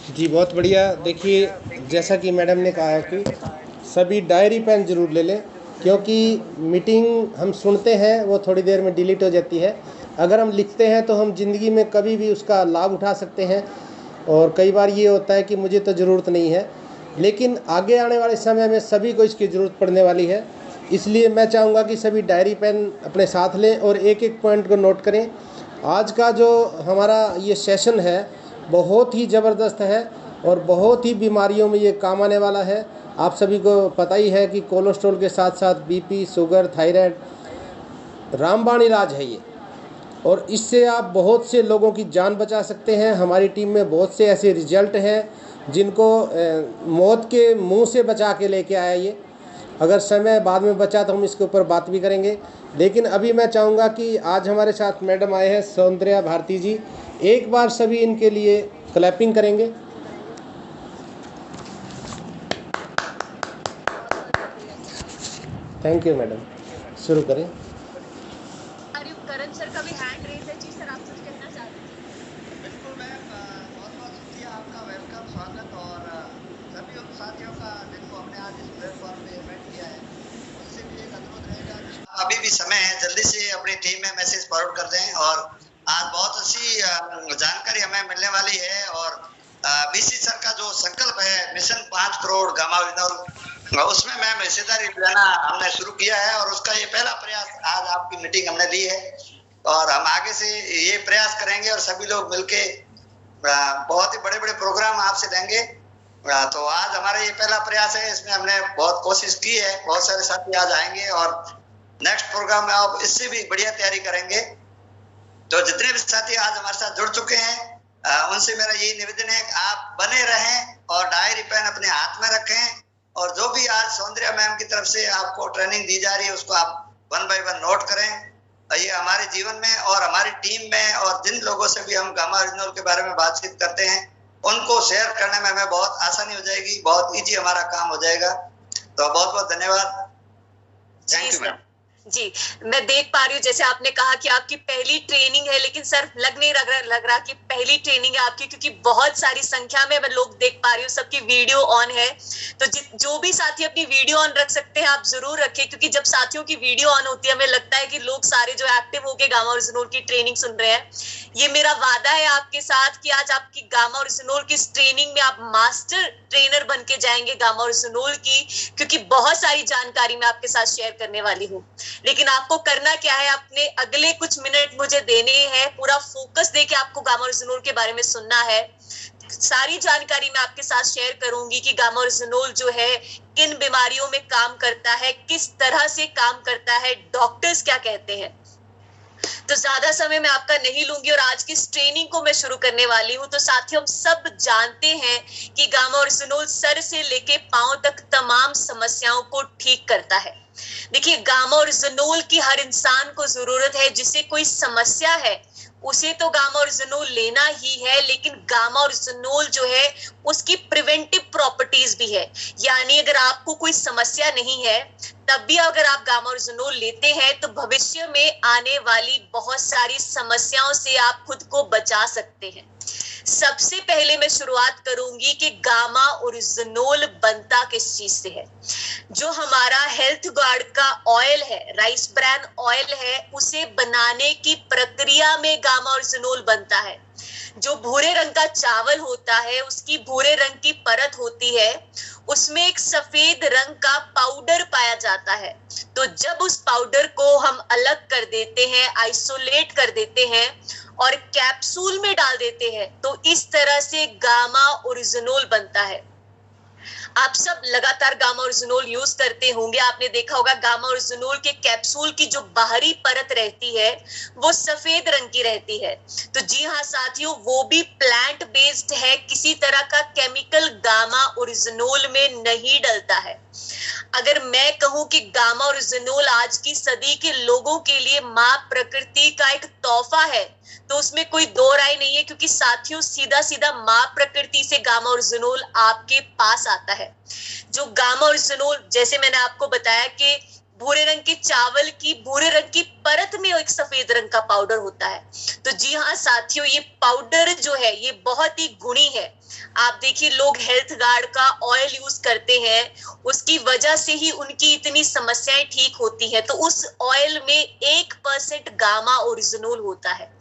जी, बहुत बढ़िया। देखिए, जैसा कि मैडम ने कहा है कि सभी डायरी पेन ज़रूर ले लें, क्योंकि मीटिंग हम सुनते हैं वो थोड़ी देर में डिलीट हो जाती है। अगर हम लिखते हैं तो हम ज़िंदगी में कभी भी उसका लाभ उठा सकते हैं। और कई बार ये होता है कि मुझे तो ज़रूरत नहीं है, लेकिन आगे आने वाले समय में सभी को इसकी ज़रूरत पड़ने वाली है। इसलिए मैं चाहूँगा कि सभी डायरी पेन अपने साथ लें और एक एक पॉइंट को नोट करें। आज का जो हमारा ये सेशन है बहुत ही ज़बरदस्त है और बहुत ही बीमारियों में ये काम आने वाला है। आप सभी को पता ही है कि कोलेस्ट्रॉल के साथ साथ बीपी, शुगर, थायराइड रामबाण इलाज है ये। और इससे आप बहुत से लोगों की जान बचा सकते हैं। हमारी टीम में बहुत से ऐसे रिजल्ट हैं जिनको मौत के मुंह से बचा के लेके आया ये। अगर समय बाद में बचा तो हम इसके ऊपर बात भी करेंगे, लेकिन अभी मैं चाहूँगा कि आज हमारे साथ मैडम आए हैं सौंदर्या भारती जी। एक बार सभी इनके लिए क्लैपिंग करेंगे। थैंक यू मैडम, शुरू करें। करण सर का भी हैंड रेज है। जी सर, आप कुछ कहना चाहते थे? बिल्कुल मैम, बहुत बहुत शुक्रिया आपका, वेलकम, स्वागत। और सभी उन साथियों का जिनको हमने आज इस प्लेटफॉर्म पे इन्वाइट किया है, उनसे भी एक अनुरोध रहेगा कि अभी भी समय है, जल्दी से अपनी टीम में मैसेज फॉरवर्ड कर दें। और आज बहुत अच्छी जानकारी हमें मिलने वाली है। और बीसी सर का जो संकल्प है मिशन 5 करोड़ गामा विनोर, उसमें मैम हिस्सेदारी लेना हमने शुरू किया है और उसका ये पहला प्रयास आज आपकी मीटिंग हमने ली है। और हम आगे से ये प्रयास करेंगे और सभी लोग मिलके बहुत ही बड़े बड़े प्रोग्राम आपसे लेंगे। तो आज हमारा ये पहला प्रयास है, इसमें हमने बहुत कोशिश की है। बहुत सारे साथी आज आएंगे और नेक्स्ट प्रोग्राम में आप इससे भी बढ़िया तैयारी करेंगे। तो जितने भी साथी आज हमारे साथ जुड़ चुके हैं, उनसे मेरा यही निवेदन है कि आप बने रहें और डायरी पेन अपने हाथ में रखें। और जो भी आज सौंदर्या मैम की तरफ से आपको ट्रेनिंग दी जा रही है उसको आप 1 बाय 1 नोट करें। ये हमारे जीवन में और हमारी टीम में और जिन लोगों से भी हम गामा ओरिजिनल के बारे में बातचीत करते हैं उनको शेयर करने में हमें बहुत आसानी हो जाएगी, बहुत इजी हमारा काम हो जाएगा। तो बहुत बहुत धन्यवाद। Thank you ma'am. जी, मैं देख पा रही हूँ जैसे आपने कहा कि आपकी पहली ट्रेनिंग है, लेकिन सर लग नहीं लग रहा कि पहली ट्रेनिंग है आपकी, क्योंकि बहुत सारी संख्या में मैं लोग देख पा रही हूँ, सबकी वीडियो ऑन है। तो जो भी साथी अपनी वीडियो ऑन रख सकते हैं आप जरूर रखें, क्योंकि जब साथियों की वीडियो ऑन होती है हमें लगता है कि लोग सारे जो एक्टिव होके गामा ओरिजिनल की ट्रेनिंग सुन रहे हैं। ये मेरा वादा है आपके साथ कि आज आपकी गामा ओरिजिनल की ट्रेनिंग में आप मास्टर ट्रेनर बन के जाएंगे गामा ओरिजिनल की, क्योंकि बहुत सारी जानकारी मैं आपके साथ शेयर करने वाली हूँ। लेकिन आपको करना क्या है, अपने अगले कुछ मिनट मुझे देने हैं, पूरा फोकस देके आपको गामा ओरिजिनल के बारे में सुनना है। सारी जानकारी मैं आपके साथ शेयर करूंगी कि गामा ओरिजिनल जो है किन बीमारियों में काम करता है, किस तरह से काम करता है, डॉक्टर्स क्या कहते हैं। तो ज्यादा समय मैं आपका नहीं लूंगी और आज की इस ट्रेनिंग को मैं शुरू करने वाली हूँ। तो साथियों, हम सब जानते हैं कि गामा ओरिजिनल सर से लेके पांव तक तमाम समस्याओं को ठीक करता है। देखिए, गामा ओरिजिनल की हर इंसान को जरूरत है। जिसे कोई समस्या है उसे तो गामा ओरिजिनल लेना ही है, लेकिन गामा ओरिजिनल जो है उसकी प्रिवेंटिव प्रॉपर्टीज भी है। यानी अगर आपको कोई समस्या नहीं है तब भी अगर आप गामा ओरिजिनल लेते हैं तो भविष्य में आने वाली बहुत सारी समस्याओं से आप खुद को बचा सकते हैं। सबसे पहले मैं शुरुआत करूंगी कि गामा ओरिजिनल बनता किस चीज से है। जो हमारा हेल्थ गार्ड का ऑयल है, राइस ब्रान ऑयल है, उसे बनाने की प्रक्रिया में गामा ओरिजिनल बनता है। जो भूरे रंग का चावल होता है उसकी भूरे रंग की परत होती है, उसमें एक सफेद रंग का पाउडर पाया जाता है। तो जब उस पाउडर को हम अलग कर देते हैं, आइसोलेट कर देते हैं और कैप्सूल में डाल देते हैं, तो इस तरह से गामा ओरिजिनल बनता है। आप सब लगातार गामा ओरिजिनल यूज करते होंगे, आपने देखा होगा गामा ओरिजिनल के कैप्सूल की जो बाहरी परत रहती है वो सफेद रंग की रहती है। तो जी हाँ साथियों, वो भी प्लांट बेस्ड है, किसी तरह का केमिकल गामा ओरिजिनल में नहीं डलता है। अगर मैं कहूं कि गामा ओरिजिनल आज की सदी के लोगों के लिए माँ प्रकृति का एक तोहफा है, तो उसमें कोई दो राय नहीं है, क्योंकि साथियों सीधा सीधा माँ प्रकृति से गामा ओरिजिनल आपके पास आता है। जो गामा ओरिजिनल, जैसे मैंने आपको बताया कि भूरे रंग के चावल की भूरे रंग की परत में एक सफेद रंग का पाउडर होता है। तो जी हाँ साथियों, ये पाउडर जो है ये बहुत ही गुणी है। आप देखिए लोग हेल्थ गार्ड का ऑयल यूज करते हैं, उसकी वजह से ही उनकी इतनी समस्याएं ठीक होती हैं। तो उस ऑयल में 1% गामा ओरिजिनोल होता है।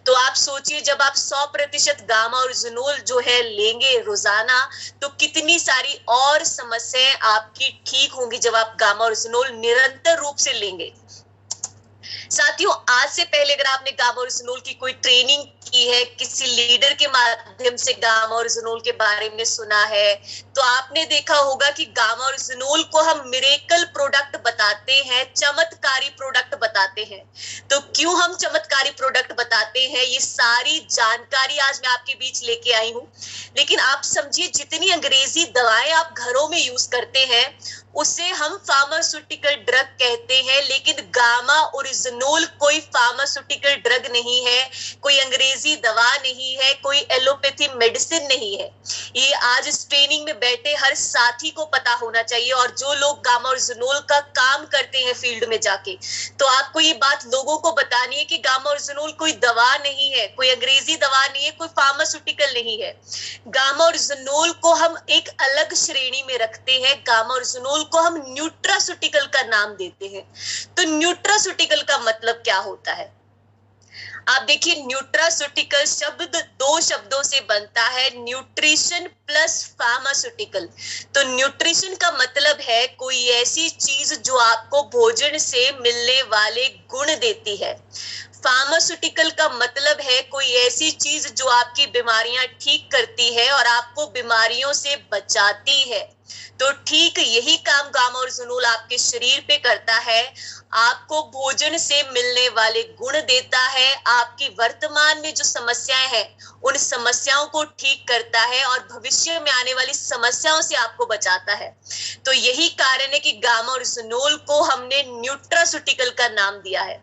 तो आप सोचिए जब आप 100% गामा ओरिजिनोल जो है लेंगे रोजाना, तो कितनी सारी और समस्याएं आपकी ठीक होंगी जब आप गामा ओरिजिनोल निरंतर रूप से लेंगे। साथियों, आज से पहले अगर आपने गामा ओरिजिनोल की कोई ट्रेनिंग की है, किसी लीडर के माध्यम से गामा ओरिजिनोल के बारे में सुना है, तो आपने देखा होगा कि गामा ओरिजिनोल को हम मिरेकल प्रोडक्ट बताते हैं, चमत्कारी प्रोडक्ट बताते हैं। तो क्यों हम चमत्कारी प्रोडक्ट बताते हैं, ये सारी जानकारी आज मैं आपके बीच लेके आई हूं। लेकिन आप समझिए, जितनी अंग्रेजी दवाएं आप घरों में यूज करते हैं उसे हम फार्मास्यूटिकल ड्रग कहते हैं, लेकिन गामा ओरिजिनोल कोई फार्मास्यूटिकल ड्रग नहीं है, कोई अंग्रेजी दवा नहीं है, कोई एलोपैथी मेडिसिन नहीं है। ये आज इस ट्रेनिंग में बैठे हर साथी को पता होना चाहिए। और जो लोग गामा ओरिजिनोल का काम करते हैं फील्ड में जाके, तो आपको ये बात लोगों को बतानी है कि गामा ओरिजिनोल कोई दवा नहीं है, कोई अंग्रेजी दवा नहीं है, कोई फार्मास्यूटिकल नहीं है। गामा ओरिजिनोल को हम एक अलग श्रेणी में रखते हैं। गामा ओरिजिनोल को हम न्यूट्रास्यूटिकल का नाम देते हैं। तो न्यूट्रास्यूटिकल का मतलब क्या होता है? आप देखिए, न्यूट्रास्यूटिकल शब्द 2 शब्दों से बनता है, न्यूट्रिशन प्लस फार्मास्यूटिकल। तो न्यूट्रिशन का मतलब है कोई ऐसी चीज जो आपको भोजन से मिलने वाले गुण देती है। फार्मास्यूटिकल का मतलब है कोई ऐसी चीज जो आपकी बीमारियां ठीक करती है और आपको बीमारियों से बचाती है। तो ठीक यही काम गामा ओरिजिनोल आपके शरीर पे करता है। आपको भोजन से मिलने वाले गुण देता है, आपकी वर्तमान में जो समस्याएं हैं उन समस्याओं को ठीक करता है और भविष्य में आने वाली समस्याओं से आपको बचाता है। तो यही कारण है कि गामा ओरिजिनोल को हमने न्यूट्रास्यूटिकल का नाम दिया है।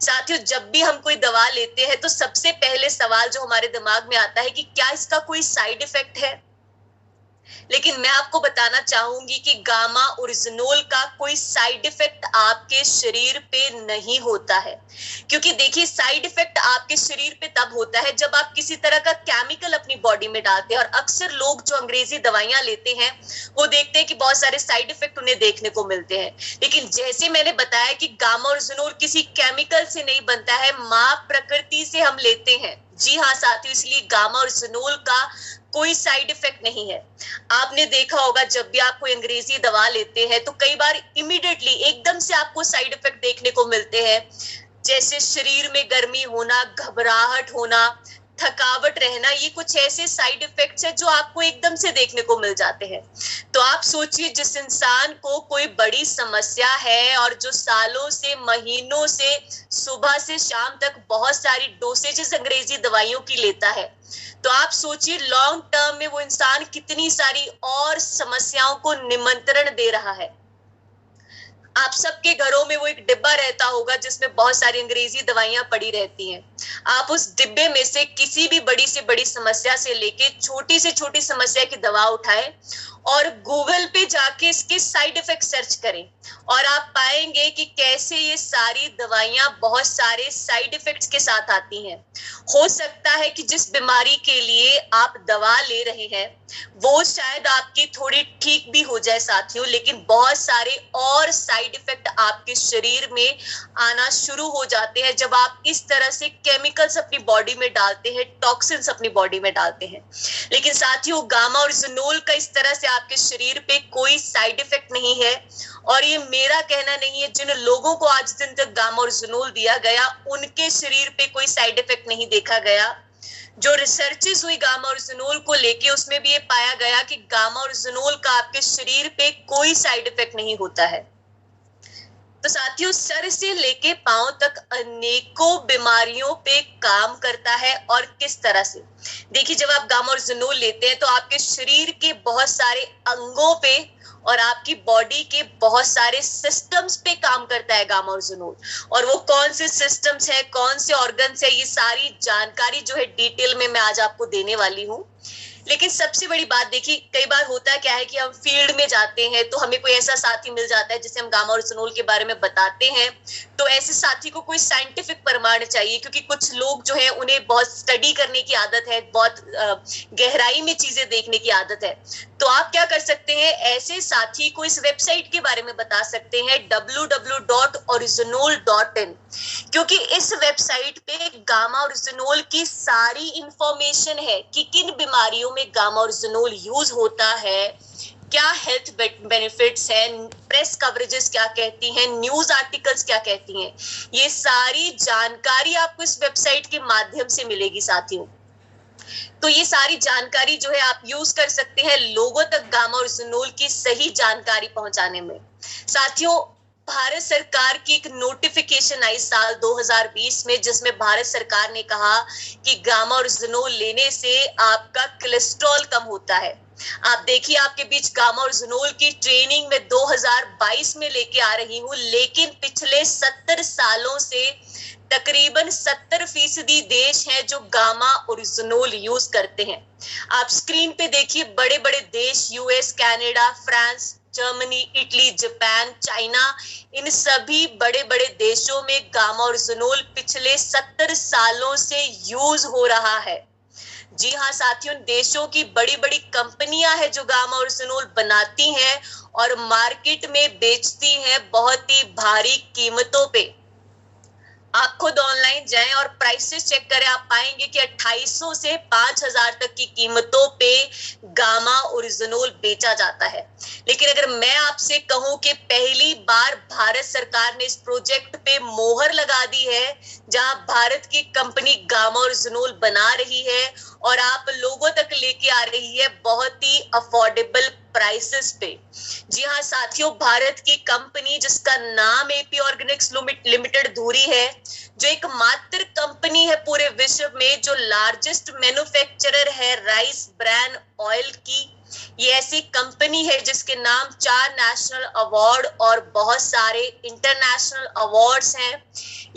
साथियों, जब भी हम कोई दवा लेते हैं तो सबसे पहले सवाल जो हमारे दिमाग में आता है कि क्या इसका कोई साइड इफेक्ट है। लेकिन मैं आपको बताना चाहूंगी कि गामा ओरिजिनोल का कोई साइड इफेक्ट आपके शरीर पे नहीं होता है। क्योंकि देखिए, साइड इफेक्ट आपके शरीर पे तब होता है जब आप किसी तरह का केमिकल अपनी बॉडी में डालते हैं। और अक्सर लोग जो अंग्रेजी दवाइयां लेते हैं वो देखते हैं कि बहुत सारे साइड इफेक्ट उन्हें देखने को मिलते हैं। लेकिन जैसे मैंने बताया कि गामा ओरिजिनोल किसी केमिकल से नहीं बनता है, मां प्रकृति से हम लेते हैं। जी हाँ साथियों, इसलिए गामा ओरिजिनोल का कोई साइड इफेक्ट नहीं है। आपने देखा होगा जब भी आप कोई अंग्रेजी दवा लेते हैं तो कई बार इमीडिएटली एकदम से आपको साइड इफेक्ट देखने को मिलते हैं, जैसे शरीर में गर्मी होना, घबराहट होना, थकावट रहना। ये कुछ ऐसे साइड इफेक्ट्स हैं जो आपको एकदम से देखने को मिल जाते हैं। तो आप सोचिए, जिस इंसान को कोई बड़ी समस्या है और जो सालों से, महीनों से, सुबह से शाम तक बहुत सारी डोसेजेस अंग्रेजी दवाइयों की लेता है, तो आप सोचिए लॉन्ग टर्म में वो इंसान कितनी सारी और समस्याओं को निमंत्रण दे रहा है। आप सबके घरों में वो एक डिब्बा रहता होगा जिसमें बहुत सारी अंग्रेजी दवाइयां पड़ी रहती हैं। आप उस डिब्बे में से किसी भी बड़ी से बड़ी समस्या से लेके छोटी से छोटी समस्या की दवा उठाएं और गूगल पे जाके इसके साइड इफेक्ट सर्च करें और आप पाएंगे कि कैसे ये सारी दवाइयां बहुत सारे साइड इफेक्ट्स के साथ आती हैं। हो सकता है कि जिस बीमारी के लिए आप दवा ले रहे हैं वो शायद आपकी थोड़ी ठीक भी हो जाए साथियों, लेकिन बहुत सारे और साइड इफेक्ट आपके शरीर में आना शुरू हो जाते हैं जब आप इस तरह से केमिकल्स अपनी बॉडी में डालते हैं, टॉक्सिन्स अपनी बॉडी में डालते हैं। लेकिन साथियों, गामा ओरिजिनोल का इस तरह से आपके शरीर पे कोई साइड इफेक्ट नहीं है। और ये मेरा कहना नहीं है, जिन लोगों को आज दिन तक गामा ओरिजिनोल दिया गया उनके शरीर पे कोई साइड इफेक्ट नहीं देखा गया। जो रिसर्चेस हुई गामा ओरिजिनोल को लेके उसमें भी ये पाया गया कि गामा ओरिजिनोल का आपके शरीर पे कोई साइड इफेक्ट नहीं होता है। तो साथियों, सर से लेके पांव तक अनेकों बीमारियों पे काम करता है। और किस तरह से, देखिए, जब आप गामा ओरिजिनोल लेते हैं तो आपके शरीर के बहुत सारे अंगों पे और आपकी बॉडी के बहुत सारे सिस्टम्स पे काम करता है गामा ओरिजिनोल। और वो कौन से सिस्टम्स है, कौन से ऑर्गन्स है, ये सारी जानकारी जो है डिटेल में मैं आज आपको देने वाली हूँ। लेकिन सबसे बड़ी बात देखिए, कई बार होता क्या है कि हम फील्ड में जाते हैं तो हमें कोई ऐसा साथी मिल जाता है जिसे हम गामा और इथेनॉल के बारे में बताते हैं, तो ऐसे साथी को कोई साइंटिफिक प्रमाण चाहिए, क्योंकि कुछ लोग जो है उन्हें बहुत स्टडी करने की आदत है, बहुत गहराई में चीजें देखने की आदत है। तो आप क्या कर सकते हैं, ऐसे साथी को इस वेबसाइट के बारे में बता सकते हैं www.orizonol.in, क्योंकि इस वेबसाइट पे गामा ओरिजिनोल की सारी इंफॉर्मेशन है कि किन बीमारियों में गामा ओरिजिनोल यूज होता है, क्या हेल्थ बेनिफिट्स हैं, प्रेस कवरेजेस क्या कहती हैं, न्यूज आर्टिकल्स क्या कहती हैं, ये सारी जानकारी आपको इस वेबसाइट के माध्यम से मिलेगी साथियों। तो ये सारी जानकारी जो है आप यूज कर सकते हैं लोगों तक गामा ओरिजिनोल की सही जानकारी पहुंचाने में। साथियों, भारत सरकार की एक नोटिफिकेशन आई साल 2020 में, जिसमें भारत सरकार ने कहा कि गामा ओरिजिनोल लेने से आपका कोलेस्ट्रॉल कम होता है। आप देखिए, आपके बीच गामा ओरिजिनोल की ट्रेनिंग में 2022 में लेके आ रही हूँ, लेकिन पिछले 70 सालों से तकरीबन 70% देश हैं जो गामा ओरिजिनोल यूज करते हैं। आप स्क्रीन पे देखिए, बड़े बड़े देश US, Canada, France, Germany, Italy, Japan, China, इन सभी बड़े बड़े देशों में गामा ओरिजिनोल पिछले 70 सालों से यूज हो रहा है। जी हाँ साथियों, देशों की बड़ी बड़ी कंपनियां हैं जो गामा ओरिजिनोल बनाती हैं और मार्केट में बेचती हैं बहुत ही भारी कीमतों पे। आप खुद ऑनलाइन जाएं और प्राइसेस चेक करें, आप पाएंगे कि 2800 से 5000 तक की कीमतों पे गामा ओरिजिनोल बेचा जाता है। लेकिन अगर मैं आपसे कहूं कि पहली बार भारत सरकार ने इस प्रोजेक्ट पे मोहर लगा दी है, जहां भारत की कंपनी गामा ओरिजिनोल बना रही है और आप लोगों तक लेके आ रही है बहुत ही अफोर्डेबल प्राइसेस पे। जी हाँ साथियों, भारत की कंपनी जिसका नाम एपी ऑर्गेनिक्स लिमिटेड धुरी है, जो एकमात्र कंपनी है पूरे विश्व में जो लार्जेस्ट मैन्युफैक्चरर है राइस ब्रैन ऑयल की। ये ऐसी कंपनी है जिसके नाम 4 नेशनल अवार्ड और बहुत सारे इंटरनेशनल अवार्ड्स हैं।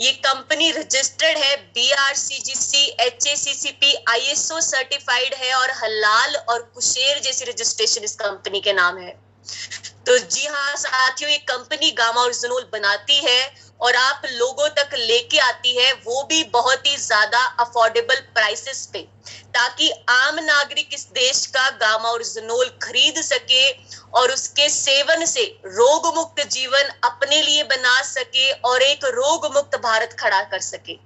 ये कंपनी रजिस्टर्ड है BRCGC, HACCP, ISO सर्टिफाइड है और हलाल और कुशेर जैसी रजिस्ट्रेशन इस कंपनी के नाम है। तो जी हाँ साथियों, ये कंपनी गामा ओरिजिनोल बनाती है और आप लोगों तक लेके आती है, वो भी बहुत ही ज्यादा अफोर्डेबल प्राइसेस पे, ताकि आम नागरिक इस देश का गामा ओरिजिनोल खरीद सके और उसके सेवन से रोग मुक्त जीवन अपने लिए बना सके और एक रोग मुक्त भारत खड़ा कर सके।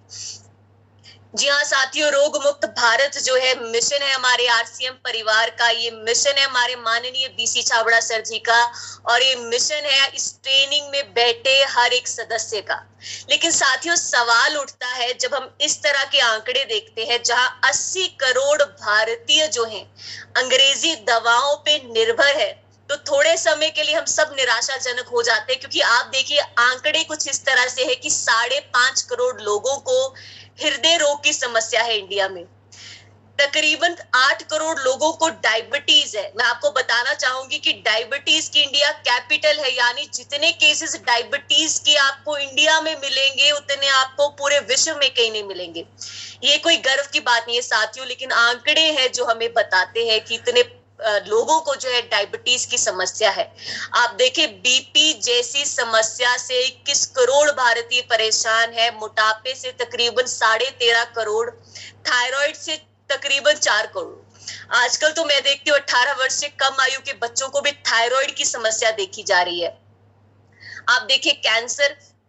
जी हाँ साथियों, रोग मुक्त भारत जो है मिशन है हमारे RCM परिवार का, ये मिशन है हमारे माननीय BC छाबड़ा सर जी का, और ये मिशन है इस ट्रेनिंग में बैठे हर एक सदस्य का। लेकिन साथियों, सवाल उठता है जब हम इस तरह के आंकड़े देखते हैं जहां 80 करोड़ भारतीय जो हैं अंग्रेजी दवाओं पे निर्भर है, तो थोड़े समय के लिए हम सब निराशाजनक हो जाते हैं, क्योंकि आप देखिए आंकड़े कुछ इस तरह से है कि 5.5 करोड़ लोगों को हृदय रोग की समस्या है इंडिया में। तकरीबन 8 करोड़ लोगों को डायबिटीज है। मैं आपको बताना चाहूंगी कि डायबिटीज की इंडिया कैपिटल है, यानी जितने केसेस डायबिटीज के आपको इंडिया में मिलेंगे उतने आपको पूरे विश्व में कहीं नहीं मिलेंगे। ये कोई गर्व की बात नहीं है साथियों, लेकिन आंकड़े हैं जो हमें बताते हैं कि इतने लोगों को जो है डायबिटीज की समस्या है। आप देखिए, बीपी जैसी समस्या से 21 करोड़ भारतीय परेशान है, मोटापे से तकरीबन 13.5 करोड़, थायराइड से तकरीबन 4 करोड़। आजकल तो मैं देखती हूँ 18 वर्ष से कम आयु के बच्चों को भी थायराइड की समस्या देखी जा रही है। आप देखिए,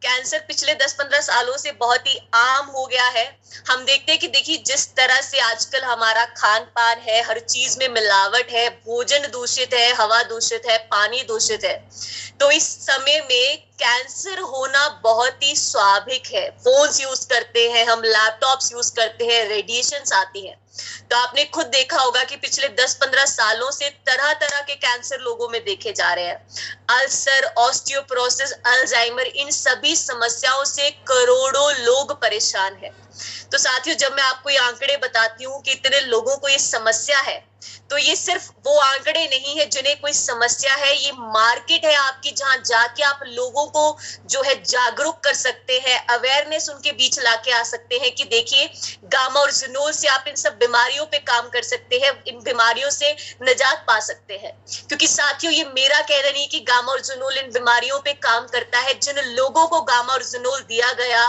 कैंसर पिछले 10-15 सालों से बहुत ही आम हो गया है। हम देखते हैं कि देखिए जिस तरह से आजकल हमारा खान पान है, हर चीज में मिलावट है, भोजन दूषित है, हवा दूषित है, पानी दूषित है, तो इस समय में कैंसर होना बहुत ही स्वाभाविक है। फोन्स यूज करते हैं हम, लैपटॉप्स यूज करते हैं, रेडिएशंस आती हैं, तो आपने खुद देखा होगा कि पिछले 10-15 सालों से तरह तरह के कैंसर लोगों में देखे जा रहे हैं। अल्सर, ऑस्टियोपोरोसिस, अल्जाइमर, इन सभी समस्याओं से करोड़ों लोग परेशान हैं। तो साथियों, जब मैं आपको ये आंकड़े बताती हूँ कि इतने लोगों को ये समस्या है, तो ये सिर्फ वो आंकड़े नहीं है जिन्हें कोई समस्या है, ये मार्केट है आपकी, जहां जाके आप लोगों को जो है जागरूक कर सकते हैं, अवेयरनेस उनके बीच लाके आ सकते हैं कि देखिए गामा और जिनोल से आप इन सब बीमारियों पे काम कर सकते हैं, इन बीमारियों से निजात पा सकते हैं। क्योंकि साथियों ये मेरा कहना नहीं कि गामा और जिनोल इन बीमारियों पे काम करता है। जिन लोगों को गामा और जिनोल दिया गया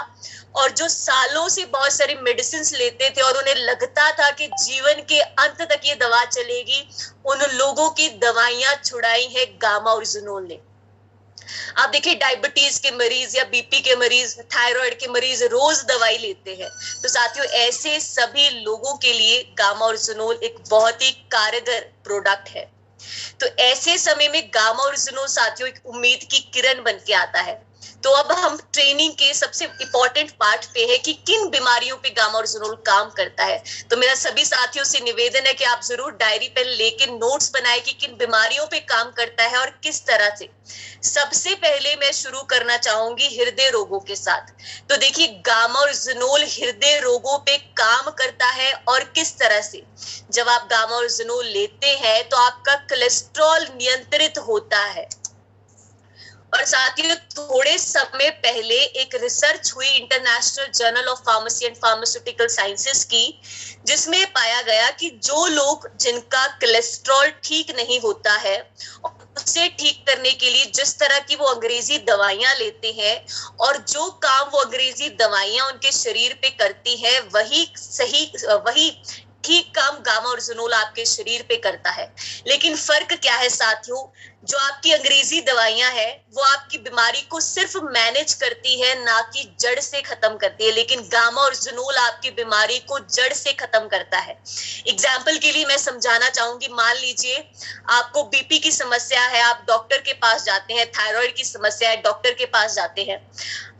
और जो सालों से बहुत सारी मेडिसिन लेते थे और उन्हें लगता था कि जीवन के अंत तक ये दवा चलेगी, उन लोगों की दवाइयां छुड़ाई है गामा और जिनोल ने। आप देखिए डायबिटीज के मरीज या बीपी के मरीज, थायराइड के मरीज रोज दवाई लेते हैं। तो साथियों ऐसे सभी लोगों के लिए गामा और जिनोल एक बहुत ही कारगर प्रोडक्ट है। तो ऐसे समय में गामा और जिनोल साथियों एक उम्मीद की किरण बन के आता है। तो अब हम ट्रेनिंग के सबसे इंपॉर्टेंट पार्ट पे है कि किन बीमारियों पे गामा और जिनोल काम करता है। तो मेरा सभी साथियों से निवेदन है कि आप जरूर डायरी पेन लेके नोट्स बनाए कि किन बीमारियों पे काम करता है और किस तरह से। सबसे पहले मैं शुरू करना चाहूंगी हृदय रोगों के साथ। तो देखिए गामा और जिनोल हृदय रोगों पे काम करता है और किस तरह से। जब आप गामा और जिनोल लेते हैं तो आपका कोलेस्ट्रॉल नियंत्रित होता है। और साथियों थोड़े समय पहले एक रिसर्च हुई international journal of pharmacy and pharmaceutical sciences की, जिसमें पाया गया कि जो लोग जिनका कोलेस्ट्रॉल ठीक नहीं होता है उसे ठीक करने के लिए जिस तरह की वो अंग्रेजी दवाइयां लेते हैं और जो काम वो अंग्रेजी दवाइयां उनके शरीर पे करती है वही ठीक काम गामा और जिनोल आपके शरीर पे करता है। लेकिन फर्क क्या है साथियों, जो आपकी अंग्रेजी दवाइयां है वो आपकी बीमारी को सिर्फ मैनेज करती है, ना कि जड़ से खत्म करती है। लेकिन गामा और जिनोल आपकी बीमारी को जड़ से खत्म करता है। एग्जाम्पल के लिए मैं समझाना चाहूंगी, मान लीजिए आपको बीपी की समस्या है, आप डॉक्टर के पास जाते हैं, थायराइड की समस्या है, डॉक्टर के पास जाते हैं।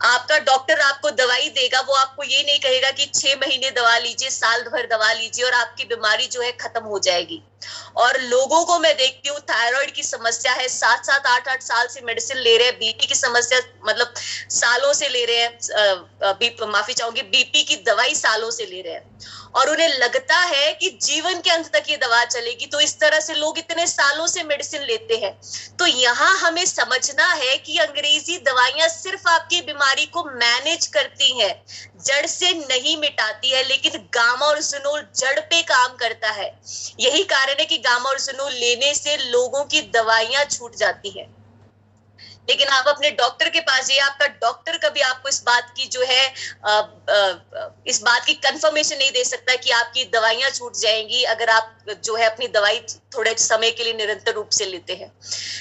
आपका डॉक्टर आपको दवाई देगा, वो आपको ये नहीं कहेगा कि 6 महीने दवा लीजिए, साल भर दवा लीजिए और आपकी बीमारी जो है खत्म हो जाएगी। और लोगों को मैं देखती हूँ थायराइड की समस्या है, 7-7 8-8 साल से मेडिसिन ले रहे हैं, बीपी की समस्या मतलब सालों से ले रहे हैं, माफी चाहूंगी बीपी की दवाई सालों से ले रहे हैं और उन्हें लगता है कि जीवन के अंत तक ये दवा चलेगी। तो इस तरह से लोग इतने सालों से मेडिसिन लेते हैं। तो यहाँ हमें समझना है कि अंग्रेजी दवाइयां सिर्फ आपकी बीमारी को मैनेज करती हैं, जड़ से नहीं मिटाती है। लेकिन गामा और जिनोल जड़ पे काम करता है। यही कारण है कि गामा और जिनोल लेने से लोगों की दवाइयां छूट जाती है। लेकिन आप अपने डॉक्टर के पास जाइए, आपका डॉक्टर कभी आपको इस बात की जो है इस बात की कंफर्मेशन नहीं दे सकता कि आपकी दवाइयां छूट जाएंगी अगर आप जो है अपनी दवाई थोड़े समय के लिए निरंतर रूप से लेते हैं।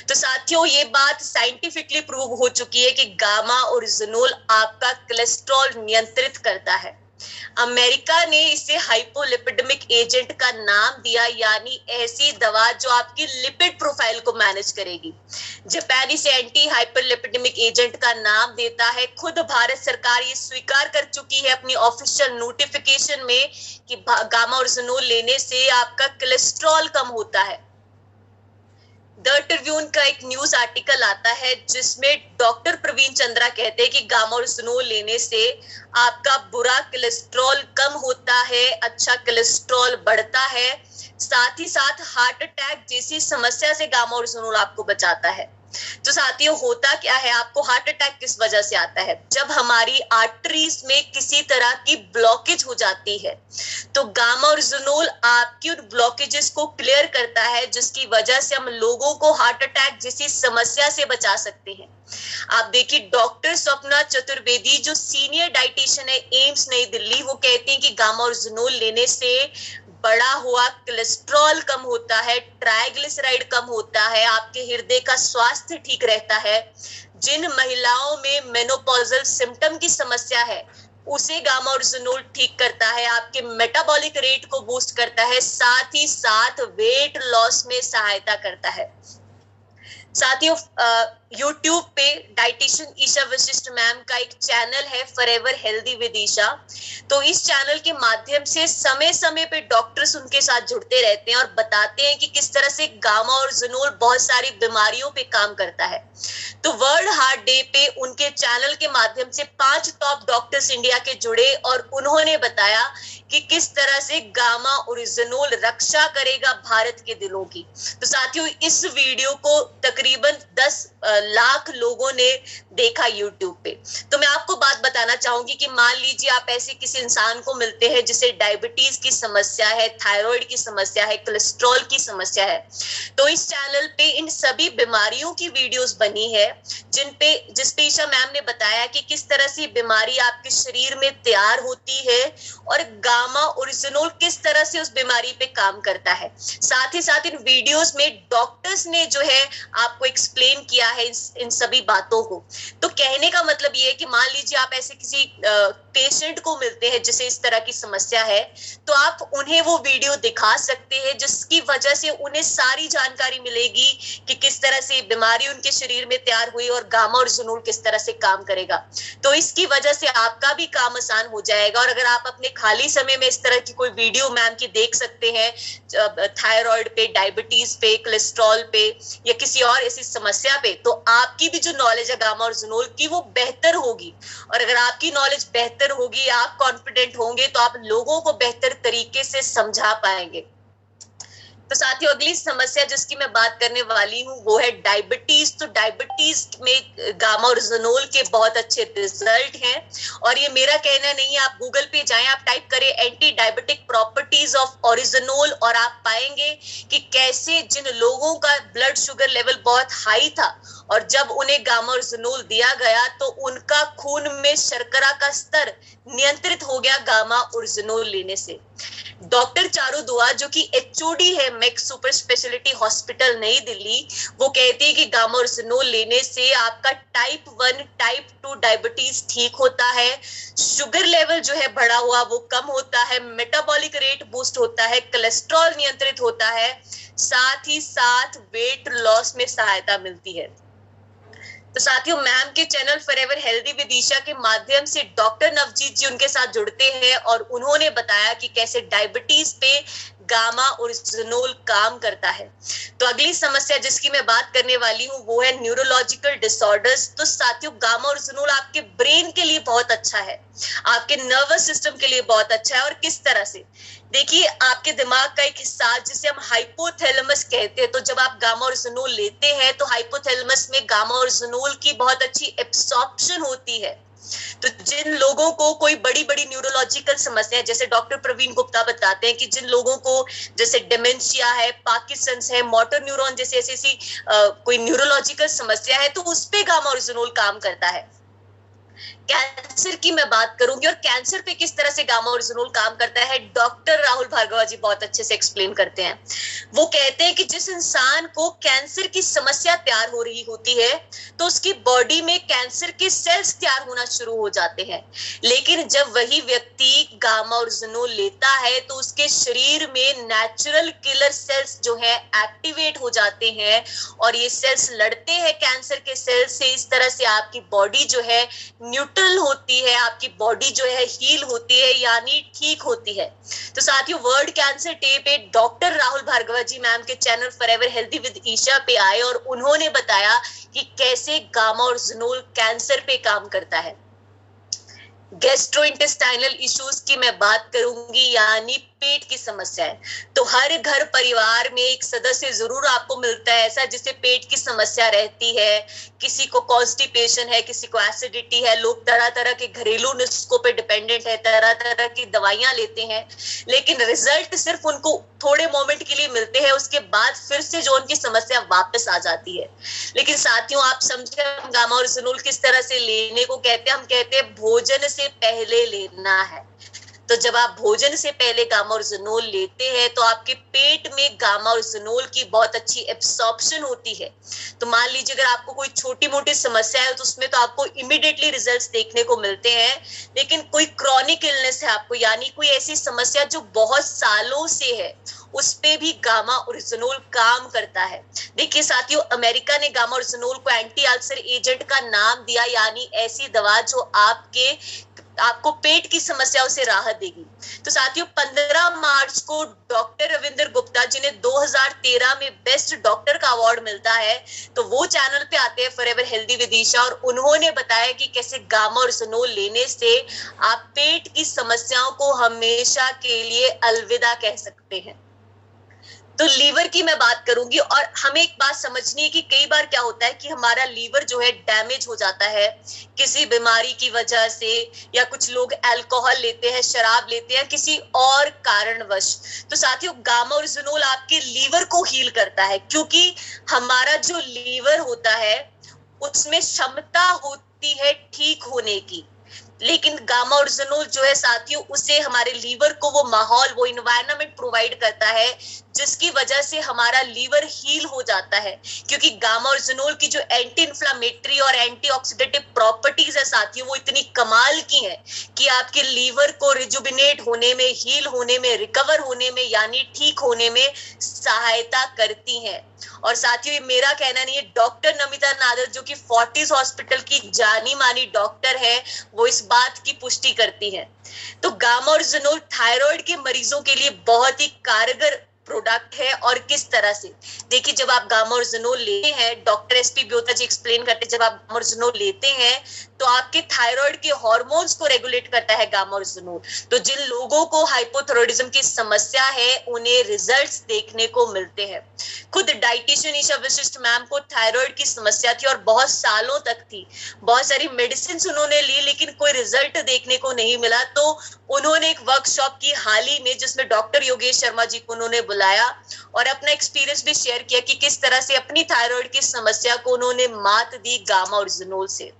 तो साथियों ये बात साइंटिफिकली प्रूव हो चुकी है कि गामा और जिनोल आपका कोलेस्ट्रॉल नियंत्रित करता है। अमेरिका ने इसे हाइपोलिपिडेमिक एजेंट का नाम दिया, यानी ऐसी दवा जो आपकी लिपिड प्रोफाइल को मैनेज करेगी। जापान इसे एंटी हाइपरलिपिडेमिक एजेंट का नाम देता है। खुद भारत सरकार ये स्वीकार कर चुकी है अपनी ऑफिशियल नोटिफिकेशन में कि गामा और जिनोल लेने से आपका कोलेस्ट्रॉल कम होता है। द ट्रिब्यून का एक न्यूज आर्टिकल आता है जिसमें डॉक्टर प्रवीण चंद्रा कहते हैं कि गामा और जिनोल लेने से आपका बुरा कोलेस्ट्रॉल कम होता है, अच्छा कोलेस्ट्रॉल बढ़ता है, साथ ही साथ हार्ट अटैक जैसी समस्या से गामा और जिनोल आपको बचाता है। तो साथियों होता क्या है, आपको हार्ट अटैक किस वजह से आता है? जब हमारी आर्टरीज में किसी तरह की ब्लॉकेज हो जाती है तो गामा और जिनोल आपकी उन ब्लॉकेजेस को क्लियर करता है, जिसकी वजह से हम लोगों को हार्ट अटैक जैसी समस्या से बचा सकते हैं। आप देखिए डॉक्टर स्वप्ना चतुर्वेदी जो सीनियर डाइटिशियन है एम्स नई दिल्ली, वो कहती हैं कि गामा और जिनोल लेने से बड़ा हुआ कोलेस्ट्रॉल कम होता है, ट्राइग्लिसराइड कम होता है, आपके हृदय का स्वास्थ्य ठीक रहता है। जिन महिलाओं में मेनोपॉजल सिम्टम की समस्या है उसे गामा और जिनोल ठीक करता है, आपके मेटाबॉलिक रेट को बूस्ट करता है, साथ ही साथ वेट लॉस में सहायता करता है। साथियों यूट्यूब पे डाइटिशियन ईशा वशिष्ठ मैम का एक चैनल है फॉरएवर हेल्दी विद ईशा। तो इस चैनल के माध्यम से समय समय पे डॉक्टर्स उनके साथ जुड़ते रहते हैं और बताते हैं कि किस तरह से गामा और जिनोल बहुत सारी बीमारियों पे काम करता है। तो वर्ल्ड हार्ट डे पे उनके चैनल के माध्यम से 5 टॉप डॉक्टर्स इंडिया के जुड़े और उन्होंने बताया कि किस तरह से गामा ओरिजिनोल रक्षा करेगा भारत के दिलों की। तो साथियों, इस वीडियो को तकरीबन 10 लाख लोगों ने देखा यूट्यूब पे। तो मैं आपको बात बताना चाहूंगी कि मान लीजिए आप ऐसे किसी इंसान को मिलते हैं जिसे डायबिटीज की समस्या है, थायराइड की समस्या है, कोलेस्ट्रॉल की समस्या है, तो इस चैनल पे इन सभी बीमारियों की वीडियोस बनी है जिस पे ईशा मैम ने बताया कि किस तरह से बीमारी आपके शरीर में तैयार होती है और गामा ओरिजिनोल किस तरह से उस बीमारी पे काम करता है। साथ ही साथ इन वीडियोस में डॉक्टर्स ने जो है आपको एक्सप्लेन किया है इन सभी बातों को। तो कहने का मतलब ये है कि मान लीजिए आप ऐसे किसी पेशेंट को मिलते हैं जिसे इस तरह की समस्या है, तो आप उन्हें वो वीडियो दिखा सकते हैं जिसकी वजह से उन्हें सारी जानकारी मिलेगी कि किस तरह से बीमारी उनके शरीर में तैयार हुई और गामा ओरिजिनोल किस तरह से काम करेगा। तो इसकी वजह से आपका भी काम आसान हो जाएगा। और अगर आप अपने खाली समय में इस तरह की कोई वीडियो मैम की देख सकते हैं थायराइड पे, डायबिटीज पे, कोलेस्ट्रॉल पे या किसी और ऐसी समस्या पे, तो आपकी भी जो नॉलेज है गामा ओरिजिनोल की वो बेहतर होगी। और अगर आपकी नॉलेज बेहतर होगी, आप कॉन्फिडेंट होंगे, तो आप लोगों को बेहतर तरीके से समझा पाएंगे। तो साथियों, अगली समस्या जिसकी मैं बात करने वाली हूँ वो है डायबिटीज। तो डायबिटीज में गामा ओरिजिनोल के बहुत अच्छे रिजल्ट हैं और ये मेरा कहना नहीं है। आप गूगल पे जाएं, आप टाइप करें एंटी डायबिटिक प्रॉपर्टीज ऑफ ओरिजिनोल और आप पाएंगे कि कैसे जिन लोगों का ब्लड शुगर लेवल बहुत हाई था और जब उन्हें गामा ओरिजिनोल दिया गया तो उनका खून में शर्करा का स्तर नियंत्रित हो गया गामा ओरिजिनोल लेने से। डॉक्टर चारू दुआ जो कि एचओडी है मैक्स सुपर स्पेशलिटी हॉस्पिटल नई दिल्ली, वो कहती है कि गामा ओरिजिनोल लेने से आपका टाइप 1 टाइप 2 डायबिटीज ठीक होता है, शुगर लेवल जो है बढ़ा हुआ वो कम होता है, मेटाबॉलिक रेट बूस्ट होता है, कोलेस्ट्रॉल नियंत्रित होता है, साथ ही साथ वेट लॉस में सहायता मिलती है। तो साथियों, मैम के channel forever healthy with Isha के माध्यम से डॉक्टर नवजीत जी उनके साथ जुड़ते हैं और उन्होंने बताया कि कैसे डायबिटीज पे गामा ओरिजिनोल काम करता है। तो अगली समस्या जिसकी मैं बात करने वाली हूँ वो है न्यूरोलॉजिकल डिसऑर्डर्स। तो साथियों, गामा ओरिजिनोल आपके ब्रेन के लिए बहुत अच्छा है, आपके नर्वस सिस्टम के लिए बहुत अच्छा है। और किस तरह से, देखिए, आपके दिमाग का एक हिस्सा जिसे हम हाइपोथैलेमस कहते हैं, तो जब आप गामा ओरिजिनोल लेते हैं तो हाइपोथैलेमस में गामा ओरिजिनोल की बहुत अच्छी एब्सॉर्प्शन होती है। तो जिन लोगों को कोई बड़ी बड़ी न्यूरोलॉजिकल समस्या है, जैसे डॉक्टर प्रवीण गुप्ता बताते हैं कि जिन लोगों को जैसे डिमेंशिया है, पार्किंसंस है, मोटर न्यूरॉन जैसे ऐसी कोई न्यूरोलॉजिकल समस्या है, तो उस पे गामा ओरिजिनोल काम करता है। कैंसर की मैं बात करूंगी और कैंसर पे किस तरह से गामा ओरिजिनोल काम करता है, डॉक्टर राहुल भार्गवा जी बहुत अच्छे से एक्सप्लेन करते हैं। वो कहते हैं कि जिस इंसान को कैंसर की समस्या तैयार हो रही होती है तो उसकी बॉडी में कैंसर के सेल्स तैयार होना शुरू हो जाते हैं, लेकिन जब वही व्यक्ति गामा ओरिजिनोल लेता है तो उसके शरीर में नेचुरल किलर सेल्स जो है एक्टिवेट हो जाते हैं और ये सेल्स लड़ते हैं कैंसर के सेल्स से। इस तरह से आपकी बॉडी जो है न्यूट्रल होती है, आपकी बॉडी जो है हील होती है, यानी ठीक होती है। तो साथियों, वर्ल्ड कैंसर डे पे डॉक्टर राहुल भार्गवा जी मैम के channel forever healthy with Isha पे आए और उन्होंने बताया कि कैसे गामा ओरिजिनोल कैंसर पे काम करता है। गैस्ट्रोइंटेस्टाइनल इश्यूज की मैं बात करूंगी, यानी पेट की समस्या है। तो हर घर परिवार में एक सदस्य जरूर आपको मिलता है ऐसा जिसे पेट की समस्या रहती है। किसी को कॉन्स्टिपेशन है, किसी को एसिडिटी है, लोग तरह तरह के घरेलू नुस्खों पे डिपेंडेंट है, तरह तरह की दवाइयां लेते हैं, लेकिन रिजल्ट सिर्फ उनको थोड़े मोमेंट के लिए मिलते हैं, उसके बाद फिर से जो उनकी समस्या वापस आ जाती है। लेकिन साथियों, आप समझे हम गामा ओरिजिनोल किस तरह से लेने को कहते हैं? हम कहते हैं भोजन से पहले लेना है। तो जब आप भोजन से पहले गामा ओरिजिनोल लेते हैं तो आपके पेट में गामा ओरिजिनोल की बहुत अच्छी एब्सॉर्प्शन होती है। तो मान लीजिए अगर आपको कोई छोटी मोटी समस्या है तो उसमें तो आपको इमीडिएटली रिजल्ट्स देखने को मिलते हैं, लेकिन कोई क्रॉनिक इलनेस है आपको, यानी कोई ऐसी समस्या जो बहुत सालों से है, उस पे भी गामा ओरिजिनोल काम करता है। देखिए साथियों, अमेरिका ने गामा ओरिजिनोल को एंटी अल्सर एजेंट का नाम दिया, यानी ऐसी दवा जो आपको पेट की समस्याओं से राहत देगी। तो साथियों, 15 मार्च को डॉक्टर रविंद्र गुप्ता जिन्हें 2013 में बेस्ट डॉक्टर का अवार्ड मिलता है, तो वो चैनल पे आते हैं फॉरएवर हेल्दी विद ईशा, और उन्होंने बताया कि कैसे गामाओरिजिनोल लेने से आप पेट की समस्याओं को हमेशा के लिए अलविदा कह सकते हैं। तो लीवर की मैं बात करूंगी, और हमें एक बात समझनी है कि कई बार क्या होता है कि हमारा लीवर जो है डैमेज हो जाता है किसी बीमारी की वजह से, या कुछ लोग अल्कोहल लेते हैं, शराब लेते हैं, किसी और कारणवश। तो साथियों, गामाओरिजिनोल आपके लीवर को हील करता है, क्योंकि हमारा जो लीवर होता है उसमें क्षमता होती है ठीक होने की, लेकिन गामाओरिजिनोल जो है साथियों, उसे हमारे लीवर को वो माहौल, वो इन्वायरमेंट प्रोवाइड करता है जिसकी वजह से हमारा लीवर हील हो जाता है। क्योंकि गामाओरिजिनोल की जो एंटी इंफ्लेमेटरी और एंटीऑक्सीडेटिव प्रॉपर्टीज है साथियों, वो इतनी कमाल की है कि आपके लीवर को रिजुबिनेट होने में, हील होने में, रिकवर होने में, यानी ठीक होने में सहायता करती है। और साथियों, ये मेरा कहना नहीं है, डॉक्टर नमिता नादर जो कि फोर्टिस हॉस्पिटल की जानी मानी डॉक्टर है, वो इस बात की पुष्टि करती है। तो गामाओरिजिनोल थायराइड के मरीजों के लिए बहुत ही कारगर प्रोडक्ट है। और किस तरह से, देखिए, जब आप गामाओरिजिनोल लेते हैं, डॉक्टर एसपी ब्योता जी एक्सप्लेन करते हैं, जब आप गामाओरिजिनोल लेते हैं तो आपके थायराइड के हार्मोन्स को रेगुलेट करता है गामाओरिजिनोल। तो जिन लोगों को हाइपोथायराइडिज्म की समस्या है, उन्हें रिजल्ट्स देखने को मिलते हैं। खुद डाइटिशियन ईशा वशिष्ठ मैम को थायराइड की समस्या थी और बहुत सालों तक थी, बहुत सारी मेडिसिन उन्होंने ली, लेकिन कोई रिजल्ट देखने को नहीं मिला। तो उन्होंने एक वर्कशॉप की हाल ही में, जिसमें डॉक्टर योगेश शर्मा जी को उन्होंने बुलाया और अपना एक्सपीरियंस भी शेयर किया कि किस तरह से अपनी थायराइड की समस्या को उन्होंने मात दी गामाओरिजिनोल से।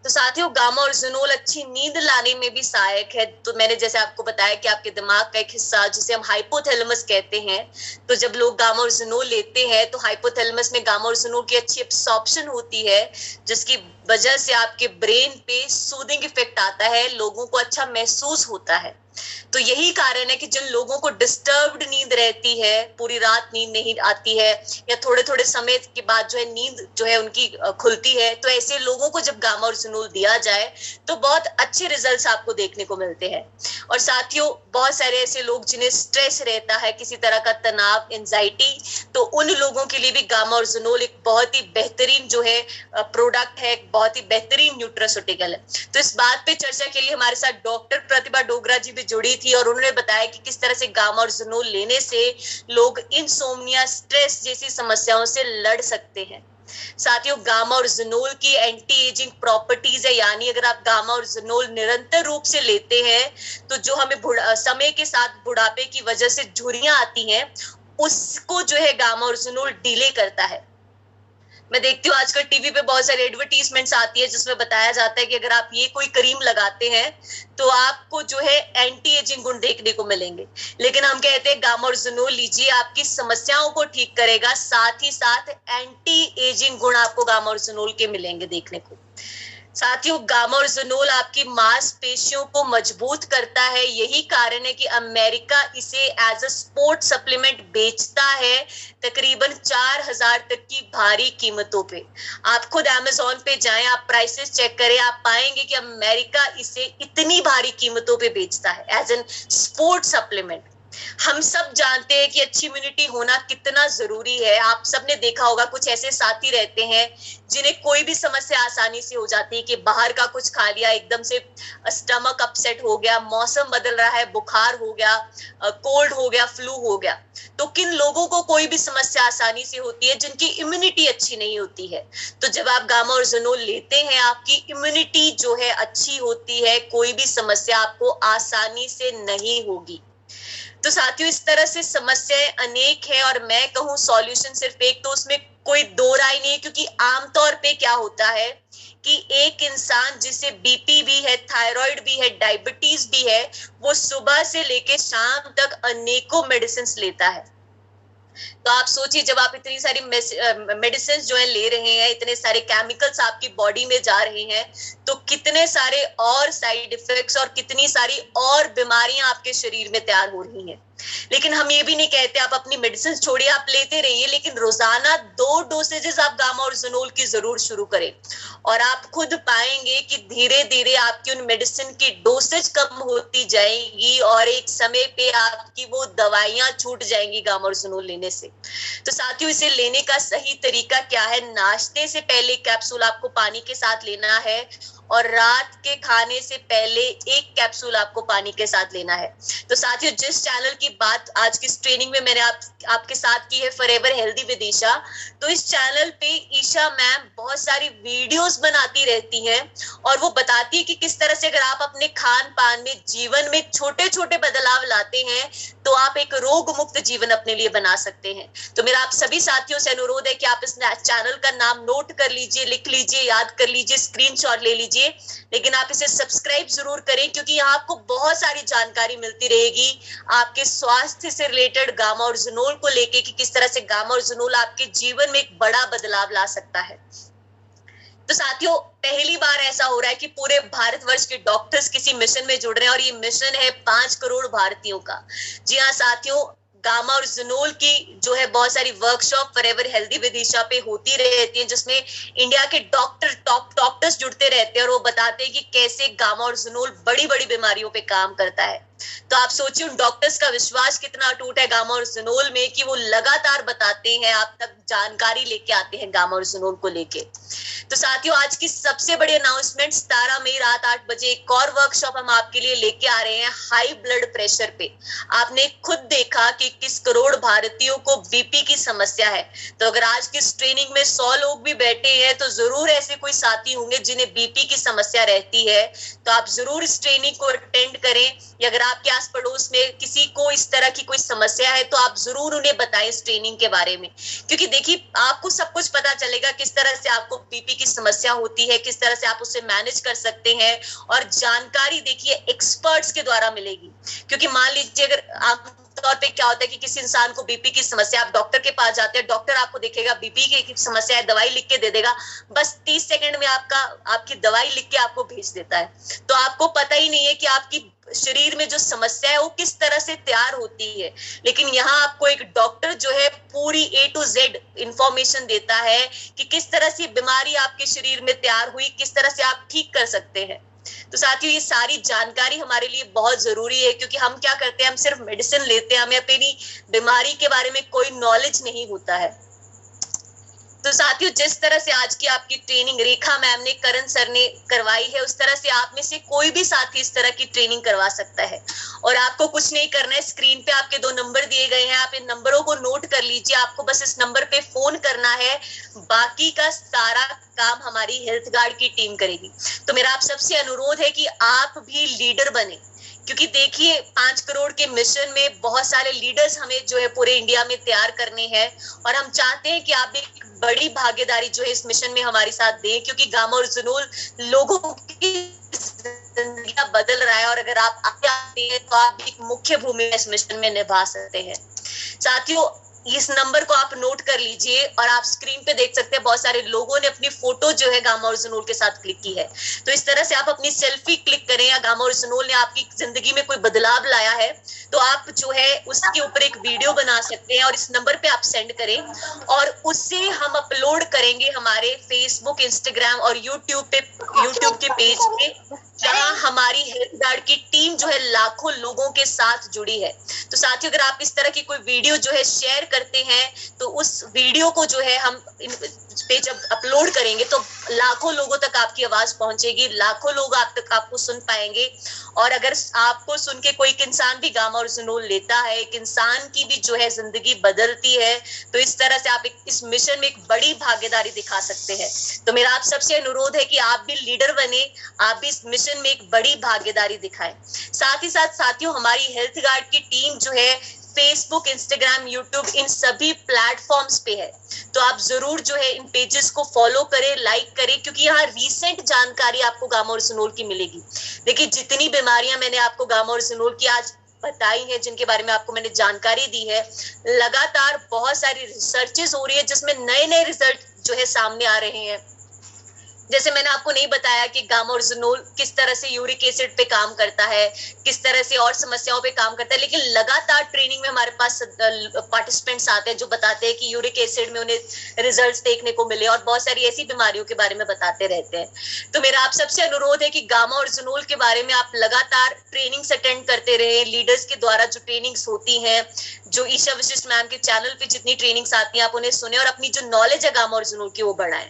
तो साथियों, गामाओरिजिनोल अच्छी नींद लाने में भी सहायक है। तो मैंने जैसे आपको बताया कि आपके दिमाग का एक हिस्सा जिसे हम हाइपोथैलेमस कहते हैं, तो जब लोग गामाओरिजिनोल लेते हैं तो हाइपोथैलेमस में गामाओरिजिनोल की अच्छी एब्सॉर्प्शन होती है, जिसकी वजह से आपके ब्रेन पे सूदिंग इफेक्ट आता है, लोगों को अच्छा महसूस होता है। तो यही कारण है कि जिन लोगों को डिस्टर्ब्ड नींद रहती है, पूरी रात नींद नहीं आती है, या थोड़े थोड़े समय के बाद जो है नींद जो है उनकी खुलती है, तो ऐसे लोगों को जब गामाओरिजिनोल दिया जाए तो बहुत अच्छे रिजल्ट्स आपको देखने को मिलते हैं। और साथियों, बहुत सारे ऐसे लोग जिन्हें स्ट्रेस रहता है, किसी तरह का तनाव, एंजाइटी, तो उन लोगों के लिए भी गामाओरिजिनोल एक बहुत ही बेहतरीन जो है प्रोडक्ट है, बहुत ही बेहतरीन न्यूट्रास्यूटिकल है। तो इस बात पे चर्चा के लिए हमारे साथ डॉक्टर प्रतिभा डोगरा जी भी जुड़ी थी, और उन्होंने बताया कि किस तरह से गामाओरिजिनोल लेने से लोग इंसोम्निया, स्ट्रेस जैसी समस्याओं से लड़ सकते हैं। साथियों, गामाओरिजिनोल की एंटी एजिंग प्रॉपर्टीज है, यानी अगर आप गामाओरिजिनोल निरंतर रूप से लेते हैं तो जो हमें समय के साथ बुढ़ापे की वजह से झुर्रियां आती हैं, उसको जो है गामाओरिजिनोल डिले करता है। मैं देखती हूँ आजकल टीवी पे बहुत सारी एडवर्टीजमेंट्स आती है जिसमें बताया जाता है कि अगर आप ये कोई क्रीम लगाते हैं तो आपको जो है एंटी एजिंग गुण देखने को मिलेंगे, लेकिन हम कहते हैं गामाओरिजिनोल लीजिए, आपकी समस्याओं को ठीक करेगा, साथ ही साथ एंटी एजिंग गुण आपको गामाओरिजिनोल के मिलेंगे देखने को। साथियों, गामाओरिजिनोल आपकी मांसपेशियों को मजबूत करता है, यही कारण है कि अमेरिका इसे एज अ स्पोर्ट सप्लीमेंट बेचता है तकरीबन 4000 तक की भारी कीमतों पे। आप खुद अमेज़न पे जाएं, आप प्राइसेस चेक करें, आप पाएंगे कि अमेरिका इसे इतनी भारी कीमतों पे बेचता है एज एन स्पोर्ट सप्लीमेंट। हम सब जानते हैं कि अच्छी इम्यूनिटी होना कितना जरूरी है। आप सबने देखा होगा, कुछ ऐसे साथी रहते हैं जिन्हें कोई भी समस्या आसानी से हो जाती है कि बाहर का कुछ खा लिया, एकदम से स्टमक अपसेट हो गया, मौसम बदल रहा है, बुखार हो गया, कोल्ड हो गया, फ्लू हो गया। तो किन लोगों को कोई भी समस्या आसानी से होती है जिनकी इम्यूनिटी अच्छी नहीं होती है। तो जब आप गामाओरिजिनोल लेते हैं, आपकी इम्यूनिटी जो है अच्छी होती है, कोई भी समस्या आपको आसानी से नहीं होगी। तो साथियों, इस तरह से समस्याएं अनेक है, और मैं कहूँ सॉल्यूशन सिर्फ एक, तो उसमें कोई दो राय नहीं है। क्योंकि आमतौर पे क्या होता है कि एक इंसान जिसे बीपी भी है, थायराइड भी है, डायबिटीज भी है, वो सुबह से लेके शाम तक अनेकों मेडिसिन लेता है। तो आप सोचिए, जब आप इतनी सारी मेडिसिन जो है ले रहे हैं, इतने सारे केमिकल्स आपकी बॉडी में जा रहे हैं, तो कितने सारे और साइड इफेक्ट्स और कितनी सारी और बीमारियां आपके शरीर में तैयार हो रही हैं। लेकिन हम ये भी नहीं कहते आप अपनी मेडिसिन छोड़िए, आप लेते रहिए, लेकिन रोजाना 2 डोसेजेस आप गामा ओरिजिनोल की जरूर शुरू करें। और आप खुद पाएंगे कि धीरे धीरे आपकी उन मेडिसिन की डोसेज कम होती जाएगी और एक समय पे आपकी वो दवाइयां छूट जाएंगी गामा ओरिजिनोल लेने से। तो साथियों, इसे लेने का सही तरीका क्या है? नाश्ते से पहले कैप्सूल आपको पानी के साथ लेना है और रात के खाने से पहले 1 कैप्सूल आपको पानी के साथ लेना है। तो साथियों, जिस चैनल की बात आज की इस ट्रेनिंग में मैंने आपके साथ की है, फॉरएवर हेल्दी विद ईशा, तो इस चैनल पे ईशा मैम बहुत सारी वीडियोस बनाती रहती हैं और वो बताती है कि किस तरह से अगर आप अपने खान पान में, जीवन में छोटे छोटे बदलाव लाते हैं तो आप एक रोग मुक्त जीवन अपने लिए बना सकते हैं। तो मेरा आप सभी साथियों से अनुरोध है कि आप इस चैनल का नाम नोट कर लीजिए, लिख लीजिए, याद कर लीजिए, स्क्रीनशॉट ले लीजिए, लेकिन आप इसे सब्सक्राइब जरूर करें, क्योंकि यहाँ आपको बहुत सारी जानकारी मिलती रहेगी आपके स्वास्थ्य से रिलेटेड गामा ओरिजिनोल को लेके कि किस तरह से गामा ओरिजिनोल आपके जीवन में एक बड़ा बदलाव ला सकता है। तो साथियों, पहली बार ऐसा हो रहा है कि पूरे भारतवर्ष के डॉक्टर्स किसी मिशन में जुड़ रहे हैं और ये मिशन है 5 करोड़ भारतीयों का। जी हाँ साथियों, गामा ओरिजिनोल की जो है बहुत सारी workshop forever healthy with Isha पे होती रहती है, जिसमें इंडिया के टॉप डॉक्टर्स जुड़ते रहते हैं और वो बताते हैं कि कैसे गामा ओरिजिनोल बड़ी बड़ी बीमारियों पे काम करता है। तो आप सोचिए उन डॉक्टर्स का विश्वास कितना अटूट है गामा ओरिजिनोल में कि वो लगातार बताते हैं, आप तक जानकारी लेके आते हैं गामा ओरिजिनोल को लेके। तो साथियों, आज की सबसे बड़ी अनाउंसमेंट, 17 मई रात 8 बजे एक और वर्कशॉप हम आपके लिए लेके आ रहे हैं हाई ब्लड प्रेशर पे। आपने खुद देखा कि किस करोड़ भारतीयों को बीपी की समस्या है, तो अगर आज की इस ट्रेनिंग में 100 लोग भी बैठे हैं तो जरूर ऐसे कोई साथी होंगे जिन्हें बीपी की समस्या रहती है। तो आप जरूर इस ट्रेनिंग को अटेंड करें, या अगर आपके आस पड़ोस में किसी को इस तरह की कोई समस्या है तो आप जरूर उन्हें बताएं इस ट्रेनिंग के बारे में, क्योंकि देखिए आपको सब कुछ पता चलेगा किस तरह से आपको बीपी की समस्या होती है, किस तरह से आप उसे मैनेज कर सकते हैं, और जानकारी देखिए एक्सपर्ट्स के द्वारा मिलेगी। क्योंकि मान लीजिए अगर आप तौर पे क्या होता है कि किसी इंसान को बीपी की समस्या, आप डॉक्टर के पास जाते हैं, डॉक्टर आपको देखेगा बीपी की समस्या है, दवाई लिख के दे देगा, बस 30 सेकंड में आपकी दवाई लिख के आपको भेज देता है। तो आपको पता ही नहीं है कि आपकी शरीर में जो समस्या है वो किस तरह से तैयार होती है। लेकिन यहाँ आपको एक डॉक्टर जो है पूरी A to Z इंफॉर्मेशन देता है कि किस तरह से बीमारी आपके शरीर में तैयार हुई, किस तरह से आप ठीक कर सकते हैं। तो साथियों, ये सारी जानकारी हमारे लिए बहुत जरूरी है, क्योंकि हम क्या करते हैं, हम सिर्फ मेडिसिन लेते हैं, हमें अपनी बीमारी के बारे में कोई नॉलेज नहीं होता है। तो साथियों, जिस तरह से आज की आपकी ट्रेनिंग रेखा मैम ने, करण सर ने करवाई है, उस तरह से आप में से कोई भी साथी इस तरह की ट्रेनिंग करवा सकता है। और आपको कुछ नहीं करना है, स्क्रीन पे आपके 2 नंबर दिए गए हैं, आप इन नंबरों को नोट कर लीजिए, आपको बस इस नंबर पे फोन करना है, बाकी का सारा काम हमारी हेल्थ गार्ड की टीम करेगी। तो मेरा आप सबसे अनुरोध है कि आप भी लीडर बने, क्योंकि देखिए 5 करोड़ के मिशन में बहुत सारे लीडर्स हमें जो है पूरे इंडिया में तैयार करने हैं, और हम चाहते हैं कि आप भी बड़ी भागीदारी जो है इस मिशन में हमारे साथ दें, क्योंकि गामा ओरिजिनोल लोगों की जिंदगियां बदल रहा है, और अगर आप आगे आते हैं तो आप भी मुख्य भूमिका इस मिशन में निभा सकते हैं। साथियों, इस नंबर को आप नोट कर लीजिए, और आप स्क्रीन पे देख सकते हैं बहुत सारे लोगों ने अपनी फोटो जो है गामा ओरिजिनोल के साथ क्लिक की है। तो इस तरह से आप अपनी सेल्फी क्लिक करें, या गामा ओरिजिनोल ने आपकी जिंदगी में कोई बदलाव लाया है तो आप जो है उसके ऊपर एक वीडियो बना सकते हैं और इस नंबर पे आप सेंड करें, और उससे हम अपलोड करेंगे हमारे फेसबुक, इंस्टाग्राम और यूट्यूब के पेज पे, जहां हमारी हेल्थ गार्ड की टीम जो है लाखों लोगों के साथ जुड़ी है। तो साथियों, अगर आप इस तरह की कोई वीडियो जो है शेयर करते हैं तो उस वीडियो को जो है हम पे जब अपलोड करेंगे तो लाखों लोगों तक आपकी आवाज पहुंचेगी, लाखों लोग आपको सुन पाएंगे। और अगर आपको सुन के कोई इंसान भी गामा ओरिजिनोल लेता है, एक इंसान की भी जो है जिंदगी बदलती है, तो इस तरह से आप इस मिशन में एक बड़ी भागीदारी दिखा सकते हैं। तो मेरा आप सबसे अनुरोध है कि आप भी लीडर बने, आप भी इस मिशन में एक बड़ी भागीदारी दिखाएं। साथ ही साथ साथियों, हमारी हेल्थ गार्ड की टीम जो है फेसबुक, इंस्टाग्राम, यूट्यूब, इन सभी प्लेटफॉर्म्स पे है, तो आप जरूर जो है इन पेजेस को फॉलो करें, लाइक करें, क्योंकि यहाँ रीसेंट जानकारी आपको गामा ओरिजिनोल की मिलेगी। देखिए, जितनी बीमारियां मैंने आपको गामा ओरिजिनोल की आज बताई है, जिनके बारे में आपको मैंने जानकारी दी है, लगातार बहुत सारी रिसर्चेस हो रही है जिसमें नए नए रिजल्ट जो है सामने आ रहे हैं। जैसे मैंने आपको नहीं बताया कि गामा-ओरिजिनोल किस तरह से यूरिक एसिड पे काम करता है, किस तरह से और समस्याओं पे काम करता है, लेकिन लगातार ट्रेनिंग में हमारे पास पार्टिसिपेंट्स आते हैं जो बताते हैं कि यूरिक एसिड में उन्हें रिजल्ट्स देखने को मिले और बहुत सारी ऐसी बीमारियों के बारे में बताते रहते हैं। तो मेरा आप सबसे अनुरोध है कि गामा-ओरिजिनोल के बारे में आप लगातार ट्रेनिंग्स अटेंड करते रहे, लीडर्स के द्वारा जो ट्रेनिंग्स होती हैं, जो ईशा वशिष्ठ मैम के चैनल पे जितनी ट्रेनिंग्स आती हैं आप उन्हें सुने और अपनी जो नॉलेज है गामा-ओरिजिनोल की वो बढ़ाएं।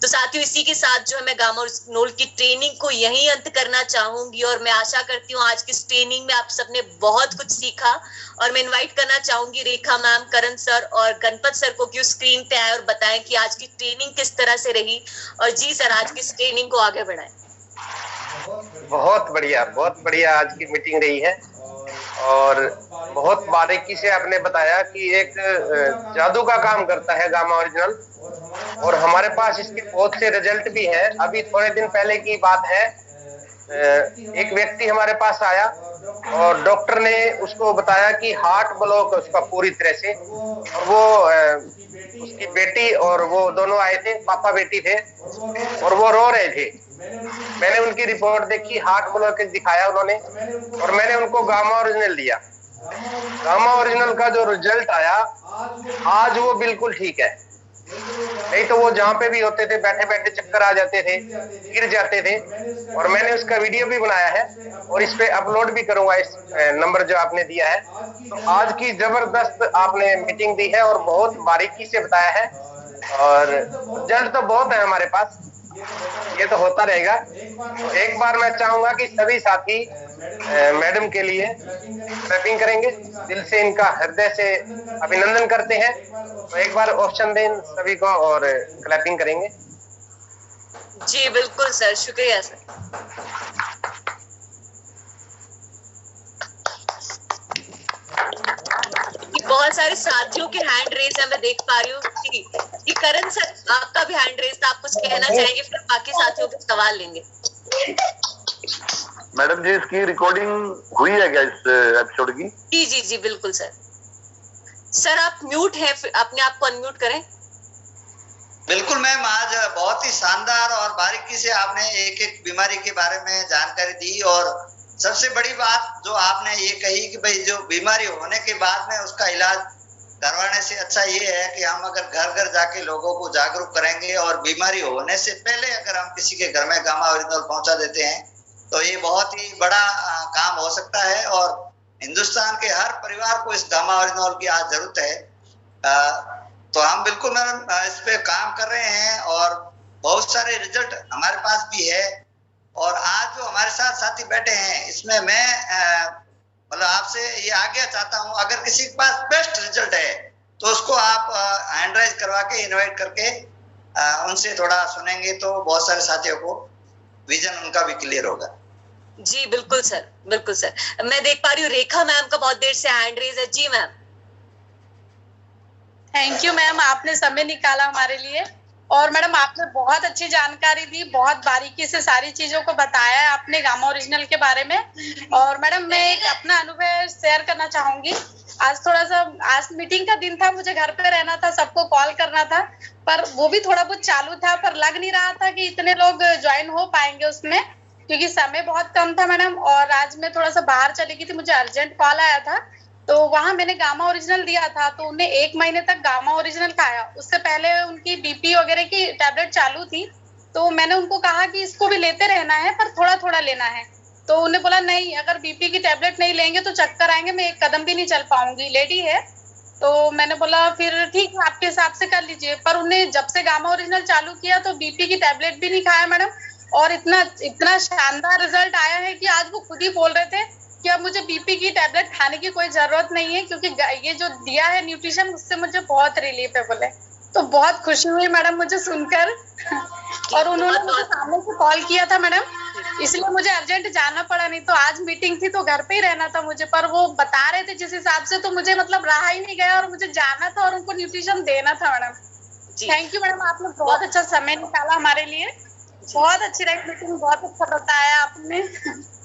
तो साथियों, इसी के साथ जो है मैं गामा-ओरिजिनोल की ट्रेनिंग को यहीं अंत करना चाहूंगी और मैं आशा करती हूँ आज की इस ट्रेनिंग में आप सबने बहुत कुछ सीखा और मैं इनवाइट करना चाहूंगी रेखा मैम, करण सर और गणपत सर को कि स्क्रीन पे आए और बताएं कि आज की ट्रेनिंग किस तरह से रही। और जी सर, आज की इस ट्रेनिंग को आगे बढ़ाएं। बहुत बढ़िया आज की मीटिंग रही है और बहुत बारीकी से आपने बताया कि एक जादू का काम करता है गामा-ओरिजिनल और हमारे पास इसके बहुत से रिजल्ट भी हैं। अभी थोड़े दिन पहले की बात है, एक व्यक्ति हमारे पास आया और डॉक्टर ने उसको बताया कि हार्ट ब्लॉक है उसका पूरी तरह से, और वो उसकी बेटी और वो दोनों आए थे, पापा बेटी थे और वो रो रहे थे। मैंने उनकी रिपोर्ट देखी, हार्ट ब्लॉक दिखाया उन्होंने और मैंने उनको गामा-ओरिजिनल दिया। गामा-ओरिजिनल का जो रिजल्ट आया आज वो बिल्कुल ठीक है। नहीं तो वो जहाँ पे भी होते थे बैठे बैठे चक्कर आ जाते थे, गिर जाते थे, और मैंने उसका वीडियो भी बनाया है और इस पे अपलोड भी करूंगा, इस नंबर जो आपने दिया है। तो आज की जबरदस्त आपने मीटिंग दी है और बहुत बारीकी से बताया है और रिजल्ट तो बहुत है हमारे पास, ये तो होता रहेगा। तो एक बार मैं चाहूंगा कि सभी साथी मैडम के लिए क्लैपिंग करेंगे, दिल से इनका हृदय से अभिनंदन करते हैं। तो एक बार ऑप्शन दें सभी को और क्लैपिंग करेंगे। जी बिल्कुल सर, शुक्रिया सर। बहुत सारे साथियों के हैंड रेज है, मैं देख पा रही हूँ कि करण सर आपका भी हैंड रेज था, आप कुछ कहना चाहेंगे, फिर बाकी साथियों के सवाल लेंगे। मैडम जी, इसकी रिकॉर्डिंग हुई है क्या इस एपिसोड की? जी जी जी बिल्कुल सर। सर आप म्यूट हैं, अपने आप को अनम्यूट करें। बिल्कुल मैम, आज बहुत ही शानदार और बारीकी से आपने एक एक बीमारी के बारे में जानकारी दी और सबसे बड़ी बात जो आपने ये कही कि भाई जो बीमारी होने के बाद में उसका इलाज करवाने से अच्छा ये है कि हम अगर घर घर जाके लोगों को जागरूक करेंगे और बीमारी होने से पहले अगर हम किसी के घर में गामा-ओरिजिनल पहुंचा देते हैं तो ये बहुत ही बड़ा काम हो सकता है और हिंदुस्तान के हर परिवार को इस गामा-ओरिजिनल की आज जरूरत है। तो हम बिल्कुल मैडम इस पे काम कर रहे हैं और बहुत सारे रिजल्ट हमारे पास भी है। और आज जो हमारे साथ साथी बैठे हैं इसमें मैं मतलब आपसे ये आज्ञा चाहता हूं, अगर किसी के पास बेस्ट रिजल्ट है तो उसको आप हैंड राइज करवा के इनवाइट करके उनसे थोड़ा सुनेंगे तो बहुत सारे साथियों को विजन उनका भी क्लियर होगा। जी बिल्कुल सर, बिल्कुल सर। मैं देख पा रही हूँ रेखा मैम का बहुत देर से हैंड रेज है। जी मैम। थैंक यू मैम, आपने समय निकाला हमारे लिए और मैडम आपने बहुत अच्छी जानकारी दी, बहुत बारीकी से सारी चीजों को बताया है आपने गामा-ओरिजिनल के बारे में। और मैडम मैं एक अपना अनुभव शेयर करना चाहूंगी। आज मीटिंग का दिन था, मुझे घर पे रहना था, सबको कॉल करना था, पर वो भी थोड़ा बहुत चालू था, पर लग नहीं रहा था कि इतने लोग ज्वाइन हो पाएंगे उसमें, क्योंकि समय बहुत कम था मैडम। और आज मैं थोड़ा सा बाहर चली गई थी, मुझे अर्जेंट कॉल आया था, तो वहां मैंने गामा-ओरिजिनल दिया था, तो उन्हें 1 महीने तक गामा-ओरिजिनल खाया। उससे पहले उनकी बीपी वगैरह की टैबलेट चालू थी, तो मैंने उनको कहा कि इसको भी लेते रहना है पर थोड़ा थोड़ा लेना है। तो उन्हें बोला नहीं, अगर बीपी की टैबलेट नहीं लेंगे तो चक्कर आएंगे, मैं एक कदम भी नहीं चल पाऊंगी, लेडी है। तो मैंने बोला फिर ठीक है आपके हिसाब से कर लीजिए। पर उन्हें जब से गामा-ओरिजिनल चालू किया तो बीपी की टैबलेट भी नहीं खाया मैडम, और इतना शानदार रिजल्ट आया है कि आज वो खुद ही बोल रहे थे कि अब मुझे बीपी की टैबलेट खाने की कोई जरूरत नहीं है, क्योंकि ये जो दिया है न्यूट्रिशन उससे मुझे बहुत रिलीफ है बोले। तो बहुत खुशी हुई मैडम मुझे सुनकर। और उन्होंने मुझे सामने से कॉल किया था मैडम, इसलिए मुझे अर्जेंट जाना पड़ा, नहीं तो आज मीटिंग थी तो घर पे ही रहना था मुझे। पर वो बता रहे थे जिस हिसाब से, तो मुझे मतलब रहा ही नहीं गया और मुझे जाना था और उनको न्यूट्रिशन देना था मैडम। थैंक यू मैडम, आपने बहुत अच्छा समय निकाला हमारे लिए, बहुत अच्छी रही मीटिंग, बहुत अच्छा बताया आपने।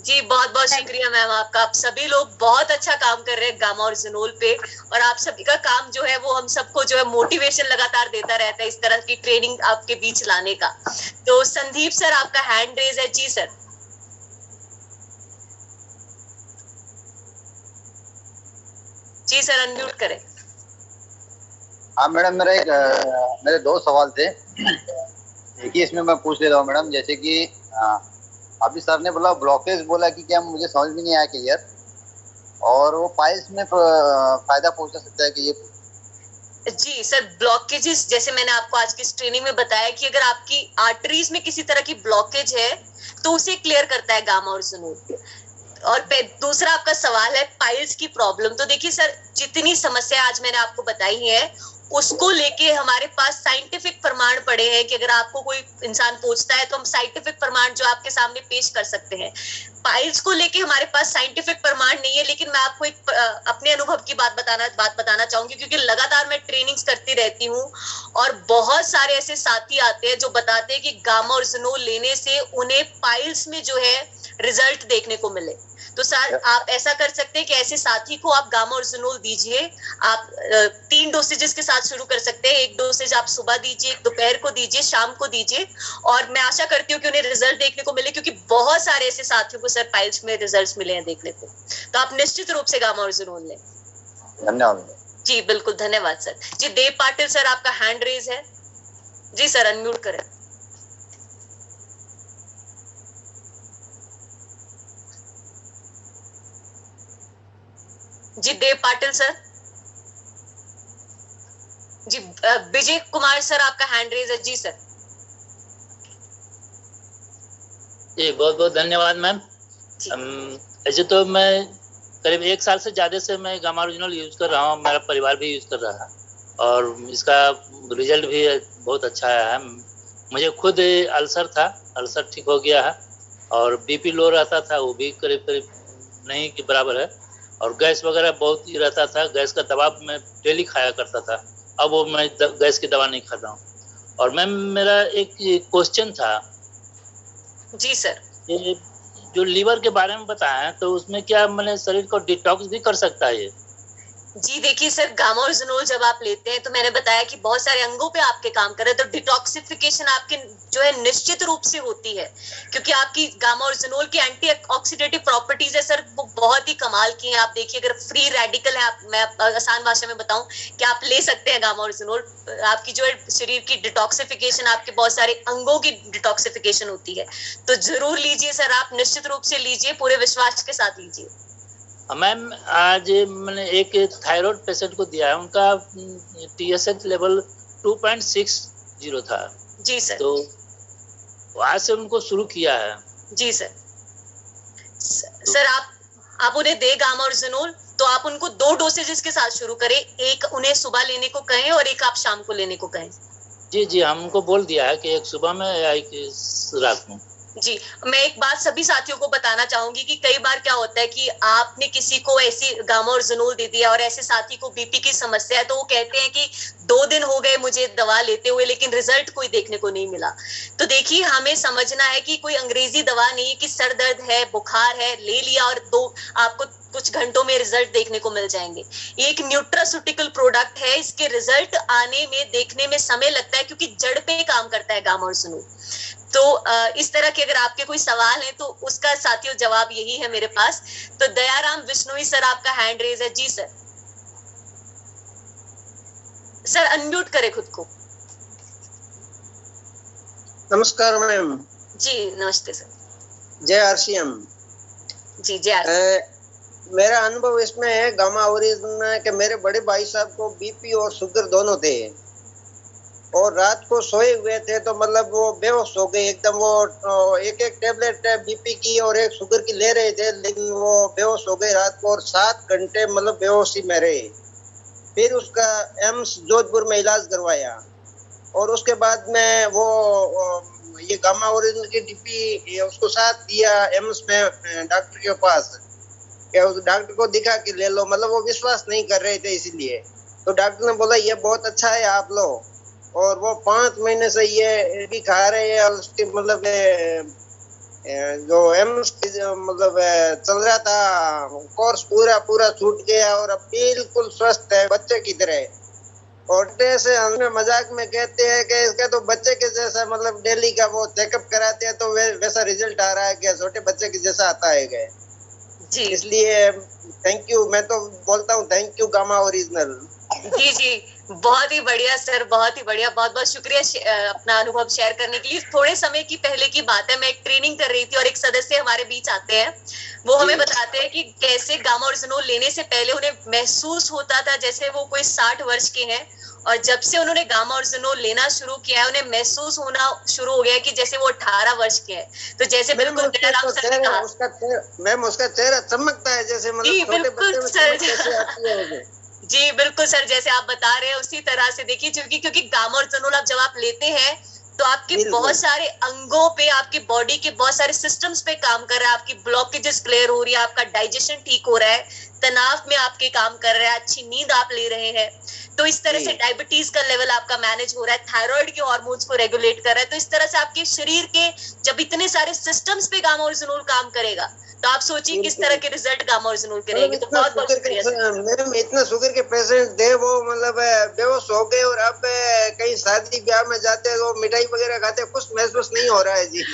जी बहुत बहुत शुक्रिया मैम आपका। आप सभी लोग बहुत अच्छा काम कर रहे हैं गामा ओरिजिनोल पे, और आप सभी का काम जो है वो हम सबको जो है मोटिवेशन लगातार देता रहता है इस तरह की ट्रेनिंग आपके बीच लाने का। तो संदीप सर आपका हैंड रेज है। जी सर। जी सर अनम्यूट करें। हाँ मैडम, मेरे दो सवाल थे। एक ही इसमें मैं पूछ लेता हूँ मैडम, जैसे कि अभी सर ने बोला ब्लॉकेज, बोला कि क्या, मुझे समझ में नहीं आया क्लियर, और वो पाइल्स में फायदा पहुंचा सकता है कि ये? जी सर, ब्लॉकेजेस जैसे मैंने आपको आज की ट्रेनिंग में बताया कि अगर आपकी आर्टरीज में किसी तरह की ब्लॉकेज है तो उसे क्लियर करता है गामा ओरिजिनोल। और दूसरा आपका सवाल है पाइल्स की प्रॉब्लम। तो देखिए सर, जितनी समस्या आज मैंने आपको बताई है उसको लेके हमारे पास साइंटिफिक प्रमाण पड़े हैं कि अगर आपको कोई इंसान पूछता है तो हम साइंटिफिक प्रमाण जो आपके सामने पेश कर सकते हैं। पाइल्स को लेके हमारे पास साइंटिफिक प्रमाण नहीं है, लेकिन मैं आपको एक अपने अनुभव की बात बताना चाहूंगी, क्योंकि लगातार मैं ट्रेनिंग्स करती रहती हूँ और बहुत सारे ऐसे साथी आते हैं जो बताते हैं कि गामा ओरिजिनोल लेने से उन्हें पाइल्स में जो है रिजल्ट देखने को मिले। तो सर आप ऐसा कर सकते हैं कि ऐसे साथी को आप गामा ओरिजिनोल दीजिए। आप 3 डोसेजेस के साथ शुरू कर सकते हैं। 1 डोसेज आप सुबह दीजिए, दोपहर को दीजिए, शाम को दीजिए, और मैं आशा करती हूँ कि उन्हें रिजल्ट देखने को मिले, क्योंकि बहुत सारे ऐसे साथियों को सर पाइल्स में रिजल्ट्स मिले हैं देखने को। तो आप निश्चित रूप से गामा ओरिजिनोल लें। धन्यवाद जी बिल्कुल, धन्यवाद सर। जी देव पाटिल सर आपका हैंड रेज है। जी सर अनम्यूट करें। जी देव पाटिल सर। जी विजय कुमार सर आपका हैंड रेज है। जी सर। जी बहुत बहुत धन्यवाद मैम। ऐसे तो मैं करीब 1 साल से ज्यादा से मैं गामा ओरिजिनल यूज कर रहा हूँ, मेरा परिवार भी यूज कर रहा है, और इसका रिजल्ट भी बहुत अच्छा आया है। मुझे खुद अल्सर था, अल्सर ठीक हो गया है, और बीपी लो रहता था, वो भी करीब करीब नहीं के बराबर है, और गैस वगैरह बहुत ही रहता था। गैस का दवा मैं डेली खाया करता था, अब वो मैं गैस की दवा नहीं खा रहा हूँ। और मैम मेरा एक क्वेश्चन था। जी सर। ये जो लीवर के बारे में बताया है, तो उसमें क्या मैंने शरीर को डिटॉक्स भी कर सकता है ये? जी देखिए सर, गामा ओरिजिनोल जब आप लेते हैं तो मैंने बताया कि बहुत सारे अंगों पे आपके काम कर रहे हैं, तो डिटॉक्सिफिकेशन आपके जो है निश्चित रूप से होती है, क्योंकि आपकी गामा ओरिजिनोल की एंटी ऑक्सीडेटिव प्रॉपर्टीज है सर, वो बहुत ही कमाल की हैं। आप देखिए, अगर फ्री रेडिकल है, मैं आसान भाषा में बताऊं कि आप ले सकते हैं गामा ओरिजिनोल, आपकी जो है शरीर की डिटॉक्सिफिकेशन, आपके बहुत सारे अंगों की डिटॉक्सिफिकेशन होती है। तो जरूर लीजिए सर, आप निश्चित रूप से लीजिए, पूरे विश्वास के साथ लीजिए। मैम आज मैंने एक थायराइड पेशेंट को दिया है, उनका TSH लेवल 2.60 था। जी सर। तो आज से उनको शुरू किया है। जी सर। सर आप उन्हें दे गामा ओरिजिनोल, तो आप उनको 2 डोसेजेस के साथ शुरू करें। एक उन्हें सुबह लेने को कहें और एक आप शाम को लेने को कहें। जी जी, हम उनको बोल दिया है कि एक सुबह में या एक रात में। जी, मैं एक बात सभी साथियों को बताना चाहूंगी कि कई बार क्या होता है कि आपने किसी को ऐसी गामा ओरिजिनोल दे दिया और ऐसे साथी को बीपी की समस्या है, तो वो कहते हैं कि 2 दिन हो गए मुझे दवा लेते हुए, लेकिन रिजल्ट कोई देखने को नहीं मिला। तो देखिए, हमें समझना है कि कोई अंग्रेजी दवा नहीं है कि सर दर्द है, बुखार है, ले लिया और आपको कुछ घंटों में रिजल्ट देखने को मिल जाएंगे। ये एक न्यूट्रास्यूटिकल प्रोडक्ट है, इसके रिजल्ट आने में, देखने में समय लगता है, क्योंकि जड़ पे काम करता है गामा ओरिजिनोल। तो इस तरह के अगर आपके कोई सवाल है तो उसका साथियों जवाब यही है मेरे पास। तो दयाराम विश्नोई सर आपका हैंड रेज है। जी सर। सर अनम्यूट करें खुद को। नमस्कार मैम। जी नमस्ते सर। जय आरसीएम। जी जय आरसीएम। मेरा अनुभव इसमें है गामा ओरिजिनल में कि मेरे बड़े भाई साहब को बीपी और शुगर दोनों थे, और रात को सोए हुए थे, तो मतलब वो बेहोश हो गए एकदम। वो एक टेबलेट बीपी की और एक शुगर की ले रहे थे, लेकिन वो बेहोश हो गए रात को, और 7 घंटे मतलब बेहोशी में रहे। फिर उसका एम्स जोधपुर में इलाज करवाया, और उसके बाद में वो ये गामा ओरिजिनल की डीपी उसको साथ दिया एम्स में डॉक्टर के पास, क्या उस डॉक्टर को दिखा के ले लो, मतलब वो विश्वास नहीं कर रहे थे, इसलिए तो डॉक्टर ने बोला ये बहुत अच्छा है आप लो, और वो 5 महीने से ये भी खा रहे हैं। और उसके मतलब जो एम्स मतलब चल रहा था कोर्स, पूरा छूट गया और अब बिल्कुल स्वस्थ है बच्चे की तरह। और से हमें मजाक में कहते हैं कि इसका तो बच्चे के जैसा, मतलब डेली का वो चेकअप कराते हैं तो वैसा रिजल्ट आ रहा है कि छोटे बच्चे के जैसा आता है गए जी। इसलिए थैंक यू, मैं तो बोलता हूँ थैंक यू गामा ओरिजिनल। जी जी, बहुत ही बढ़िया सर, बहुत ही बढ़िया, बहुत बहुत शुक्रिया अपना अनुभव शेयर करने के लिए। थोड़े समय की पहले की बात है, मैं एक ट्रेनिंग कर रही थी और एक सदस्य हमारे बीच आते हैं, वो हमें बताते हैं कि कैसे गामा ओरिजिनल लेने से पहले उन्हें महसूस होता था जैसे वो कोई 60 वर्ष के हैं, और जब से उन्होंने गामा ओरिजिनल लेना शुरू किया है उन्हें महसूस होना शुरू हो गया है कि जैसे वो 18 वर्ष के हैं। तो जैसे बिल्कुल जयराम सर ने कहा, मैम उसका चेहरा चमकता है जैसे, मतलब छोटे बच्चे में चमक कैसे आती है। जी बिल्कुल सर, जैसे आप बता रहे हैं उसी तरह से देखिए, क्योंकि गामा ओरिजिनल आप जब आप लेते हैं तो आपके बहुत सारे अंगों पे, आपकी बॉडी के बहुत सारे सिस्टम्स पे काम कर रहा है, आपकी ब्लॉकेजेस क्लियर हो रही है, आपका डाइजेशन ठीक हो रहा है, तनाव में आपके काम कर रहा है, अच्छी नींद आप ले रहे हैं, तो इस तरह से डायबिटीज का लेवल आपका मैनेज हो रहा है, थायराइड के हार्मोन्स को रेगुलेट कर रहा है। तो इस तरह से आपके शरीर के जब इतने सारे सिस्टम्स पे गामा ओरिजिनल काम करेगा तो आप सोचिए किस तरह के रिजल्ट गामा ओरिजिनल के रहेंगे। तो बहुत बहुत शुक्रिया मैम, इतना शुगर के पेशेंट थे वो मतलब बेहोश हो गए, और अब कहीं शादी ब्याह में जाते हैं वो मिठाई वगैरह खाते, कुछ महसूस नहीं हो रहा है। जी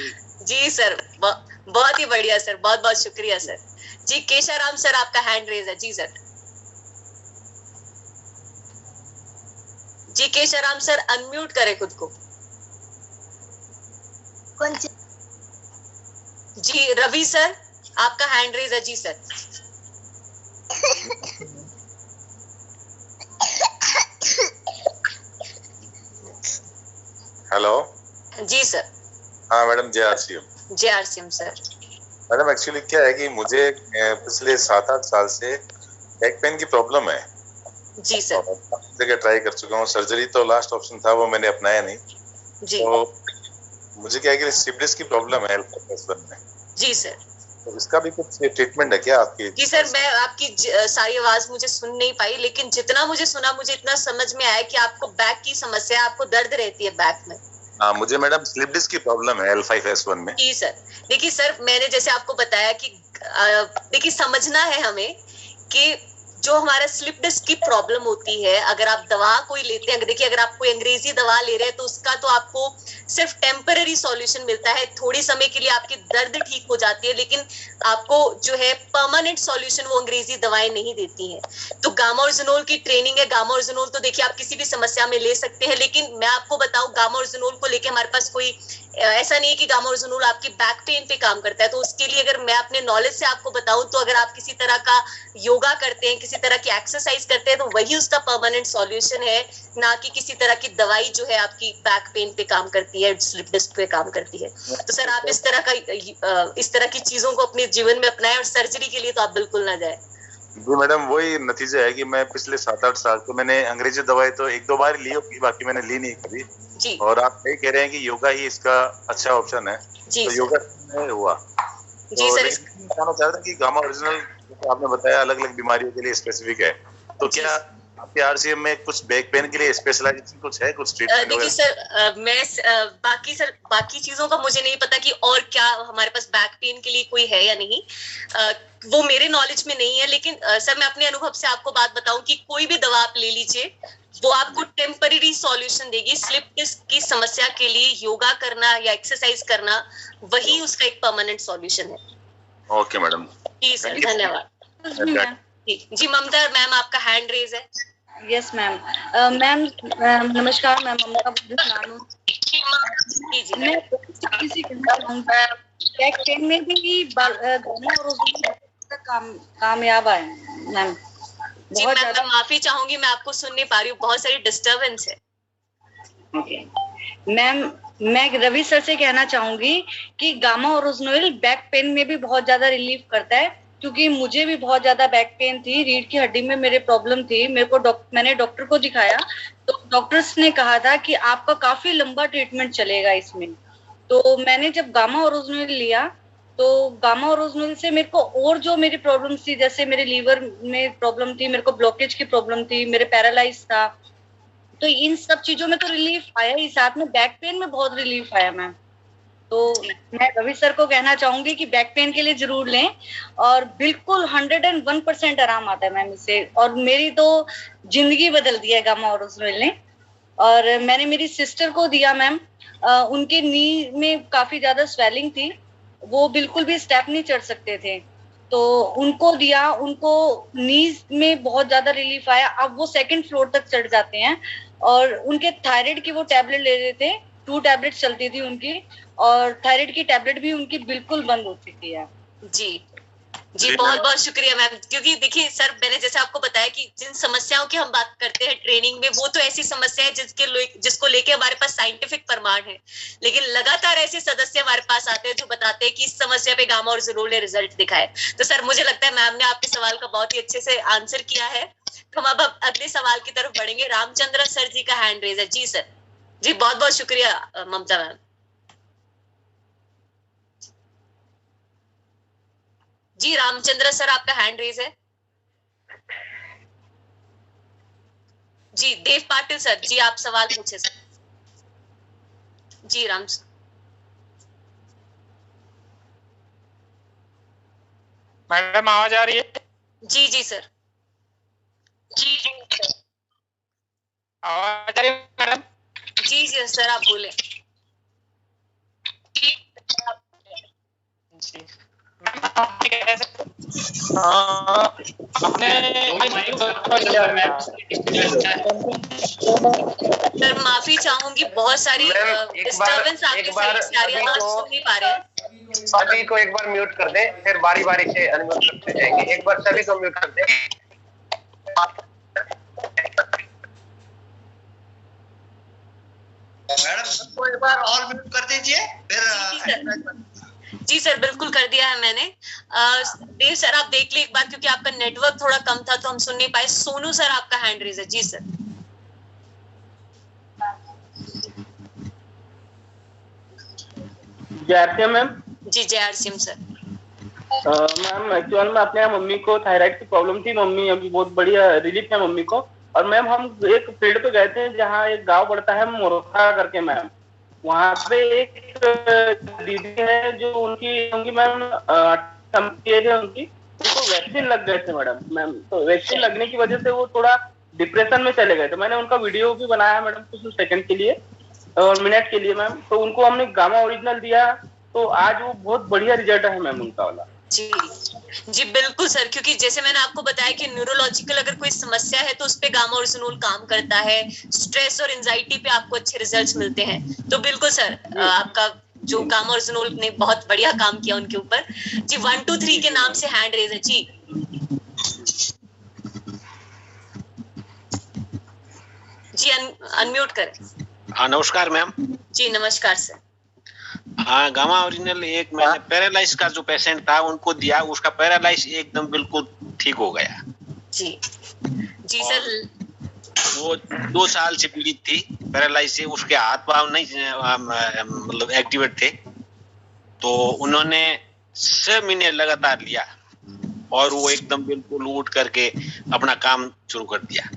जी सर, बहुत ही बढ़िया सर, बहुत बहुत शुक्रिया सर। जी केशाराम सर, आपका हैंड रेज है। जी सर, जी केशाराम सर अनम्यूट करें खुद को। जी रवि सर, आपका हैंड रेज है। जी सर। हेलो। जी सर। हाँ madam, JRCM। JRCM sir. Madam actually क्या है कि मुझे पिछले 7-8 साल से बैक पेन की प्रॉब्लम है। जी सर। जगह ट्राई कर चुका हूँ, सर्जरी तो लास्ट ऑप्शन था, वो मैंने अपनाया नहीं। जी। तो मुझे क्या है कि स्लिप डिस्क की प्रॉब्लम है में। जी सर। तो इसका भी कुछ ट्रीटमेंट है क्या आपकी? जी सर, मैं आपकी सारी आवाज मुझे सुन नहीं पाई, लेकिन जितना मुझे सुना मुझे इतना समझ में आया कि आपको बैक की समस्या, आपको दर्द रहती है बैक में। हाँ, मुझे मैडम स्लिप डिस्क की प्रॉब्लम है L5S1 में। जी सर। देखिए सर, मैंने जैसे आपको बताया कि देखिए समझना है हमें कि जो हमारा स्लिप डिस्क की प्रॉब्लम होती है, अगर आप दवा कोई लेते हैं, देखिए अगर आप कोई अंग्रेजी दवा ले रहे हैं तो उसका तो आपको सिर्फ टेम्पररी सॉल्यूशन मिलता है, थोड़ी समय के लिए आपकी दर्द ठीक हो जाती है, लेकिन आपको जो है परमानेंट सॉल्यूशन वो अंग्रेजी दवाएं नहीं देती हैं। तो गामा ओरिजिनल की ट्रेनिंग है। गामा ओरिजिनल तो देखिए आप किसी भी समस्या में ले सकते हैं, लेकिन मैं आपको बताऊं गामा ओरिजिनल को लेके हमारे पास कोई ऐसा नहीं है कि गामा ओरिजिनल आपकी बैक पेन पे काम करता है। तो उसके लिए अगर मैं अपने नॉलेज से आपको बताऊं तो अगर आप किसी तरह का योगा करते हैं, किसी तरह की एक्सरसाइज करते हैं, तो वही उसका परमानेंट सॉल्यूशन है, ना कि किसी तरह की दवाई जो है आपकी बैक पेन पे काम करती है, स्लिप डिस्क पे काम करती है। तो सर आप इस तरह की चीजों को अपने जीवन में अपनाएं, और सर्जरी के लिए तो आप बिल्कुल ना जाए। जी मैडम, वही नतीजा है कि मैं पिछले 7-8 साल तो मैंने अंग्रेजी दवाई तो 1-2 बार ली होगी, बाकी मैंने ली नहीं कभी। जी। और आप यही कह रहे हैं कि योगा ही इसका अच्छा ऑप्शन है। जी तो योगा नहीं हुआ। जी सर। जानना चाह रहा था कि गामा ओरिजिनल आपने बताया अलग अलग बीमारियों के लिए स्पेसिफिक है, तो क्या आपके RCM में कुछ बैक पेन के लिए स्पेशलाइजेशन कुछ है, कुछ ट्रीटमेंट? देखिए सर, मैं बाकी चीजों का मुझे नहीं पता कि और क्या हमारे पास बैक पेन के लिए कोई है या नहीं, वो मेरे नॉलेज में नहीं है। लेकिन सर मैं अपने अनुभव से आपको बात बताऊं कि कोई भी दवा आप ले लीजिए, वो आपको टेम्पररी सॉल्यूशन देगी। स्लिप डिस्क की समस्या के लिए योगा करना या एक्सरसाइज करना वही उसका एक परमानेंट सॉल्यूशन है। Okay madam. जी सर, धन्यवाद। जी ममता मैम, आपका हैंड रेज है। Yes ma'am. मैम नमस्कार मैम, ममता नानू। मैं किसी बैक पेन में भी गामा ओरिजिनल कामयाब है मैम। जी मैं माफी चाहूंगी, मैं आपको सुन नहीं पा रही हूँ, बहुत सारी डिस्टर्बेंस है। ओके मैम, मैं रवि सर से कहना चाहूंगी कि गामा ओरिजिनल बैक पेन में भी बहुत ज्यादा रिलीफ करता है, क्योंकि मुझे भी बहुत ज्यादा बैक पेन थी, रीढ़ की हड्डी में मेरे प्रॉब्लम थी। मैंने डॉक्टर को दिखाया तो डॉक्टर्स ने कहा था कि आपका काफी लंबा ट्रीटमेंट चलेगा इसमें। तो मैंने जब गामा ओरिजिनल लिया तो गामा ओरिजिनल से मेरे को और जो मेरी प्रॉब्लम थी, जैसे मेरे लीवर में प्रॉब्लम थी, मेरे को ब्लॉकेज की प्रॉब्लम थी, मेरे पैरालाइज था, तो इन सब चीजों में तो रिलीफ आया ही, साथ में बैक पेन में बहुत रिलीफ आया मैम। तो मैं रवि सर को कहना चाहूंगी कि बैक पेन के लिए जरूर लें, और बिल्कुल 101% आराम आता है मैम इससे, और मेरी तो जिंदगी बदल दी है गामा ओरिजिनल ने। और मैंने मेरी सिस्टर को दिया मैम, उनके नी में काफी ज्यादा स्वेलिंग थी, वो बिल्कुल भी स्टेप नहीं चढ़ सकते थे, तो उनको दिया, उनको नीज में बहुत ज्यादा रिलीफ आया। अब वो 2nd फ्लोर तक चढ़ जाते हैं, और उनके थायराइड की वो टैबलेट ले रहे थे, 2 टैबलेट चलती थी उनकी, और थायराइड की टैबलेट भी उनकी बिल्कुल बंद हो चुकी है। जी बहुत बहुत शुक्रिया मैम। क्योंकि देखिए सर, मैंने जैसे आपको बताया कि जिन समस्याओं की हम बात करते हैं ट्रेनिंग में, वो तो ऐसी समस्या है जिसको लेके हमारे पास साइंटिफिक प्रमाण है, लेकिन लगातार ऐसे सदस्य हमारे पास आते हैं जो बताते हैं कि इस समस्या पे गामा ओरिजिनल ने रिजल्ट दिखाए। तो सर मुझे लगता है मैम ने आपके सवाल का बहुत ही अच्छे से आंसर किया है। तो हम अब अगले सवाल की तरफ बढ़ेंगे। रामचंद्र सर जी का हैंड रेज है। जी सर। जी बहुत बहुत शुक्रिया ममता मैम। जी रामचंद्र सर, आपका हैंड रेज है। जी देव पाटिल सर, जी आप सवाल पूछे सर। जी राम मैडम आवाज आ रही है? जी सर। आवाज आ रही है मैडम? जी सर, आप बोले। जी सर माफी चाहूंगी, बहुत सारी डिस्टर्बेंस आपकी साइड से आ रही है, आप सुन नहीं पा रहे हैं। सभी को एक बार म्यूट कर दे, फिर बारी बारी से अनम्यूट करते जाएंगे। एक बार सभी को म्यूट कर दे। मैडम सबको एक बार और म्यूट कर दीजिए, फिर जी सर बिल्कुल कर दिया है मैंने। देव सर आप देख ली एक बार, क्योंकि आपका नेटवर्क थोड़ा कम था तो हम सुन नहीं पाए। सोनू सर आपका हैंड रेज है। जी सर। जय मैम। जी जय आरसीएम सर। मैम एक्चुअल में अपने यहाँ मम्मी को थायराइड की प्रॉब्लम थी, मम्मी अभी बहुत बढ़िया रिलीफ है मम्मी को। और मैम हम एक फील्ड पे गए थे जहाँ एक गांव पड़ता है मोरखा करके मैम, वहाँ पे एक दीदी है जो उनकी मैम उनकी उनको वैक्सीन लग गए थे मैम। तो वैक्सीन लगने की वजह से वो थोड़ा डिप्रेशन में चले गए थे। मैंने उनका वीडियो भी बनाया मैडम कुछ सेकंड के लिए और मिनट के लिए मैम, तो उनको हमने गामा ओरिजिनल दिया, तो आज वो बहुत बढ़िया रिजल्ट है मैम उनका वाला। जी बिल्कुल सर, क्योंकि जैसे मैंने आपको बताया कि न्यूरोलॉजिकल अगर कोई समस्या है तो उस पे गामा ओरिजिनल काम करता है। स्ट्रेस और एंजाइटी पे आपको अच्छे रिजल्ट्स मिलते हैं। तो बिल्कुल सर, आपका जो गामा ओरिजिनल ने बहुत बढ़िया काम किया उनके ऊपर। जी 1 2 3 के नाम से हैंड रेज है। जी अनम्यूट करें। हाँ नमस्कार मैम। जी नमस्कार सर। हाँ गामा ओरिजिनल एक मैंने पैरालाइज का जो पेशेंट था उनको दिया, उसका पैरालाइज एकदम बिल्कुल ठीक हो गया। जी सर। वो 2 साल से पीड़ित थी पैरालाइज से, उसके हाथ पांव नहीं मतलब एक्टिवेट थे, तो उन्होंने 6 महीने लगातार लिया और वो एकदम बिल्कुल उठ करके अपना काम शुरू कर दिया।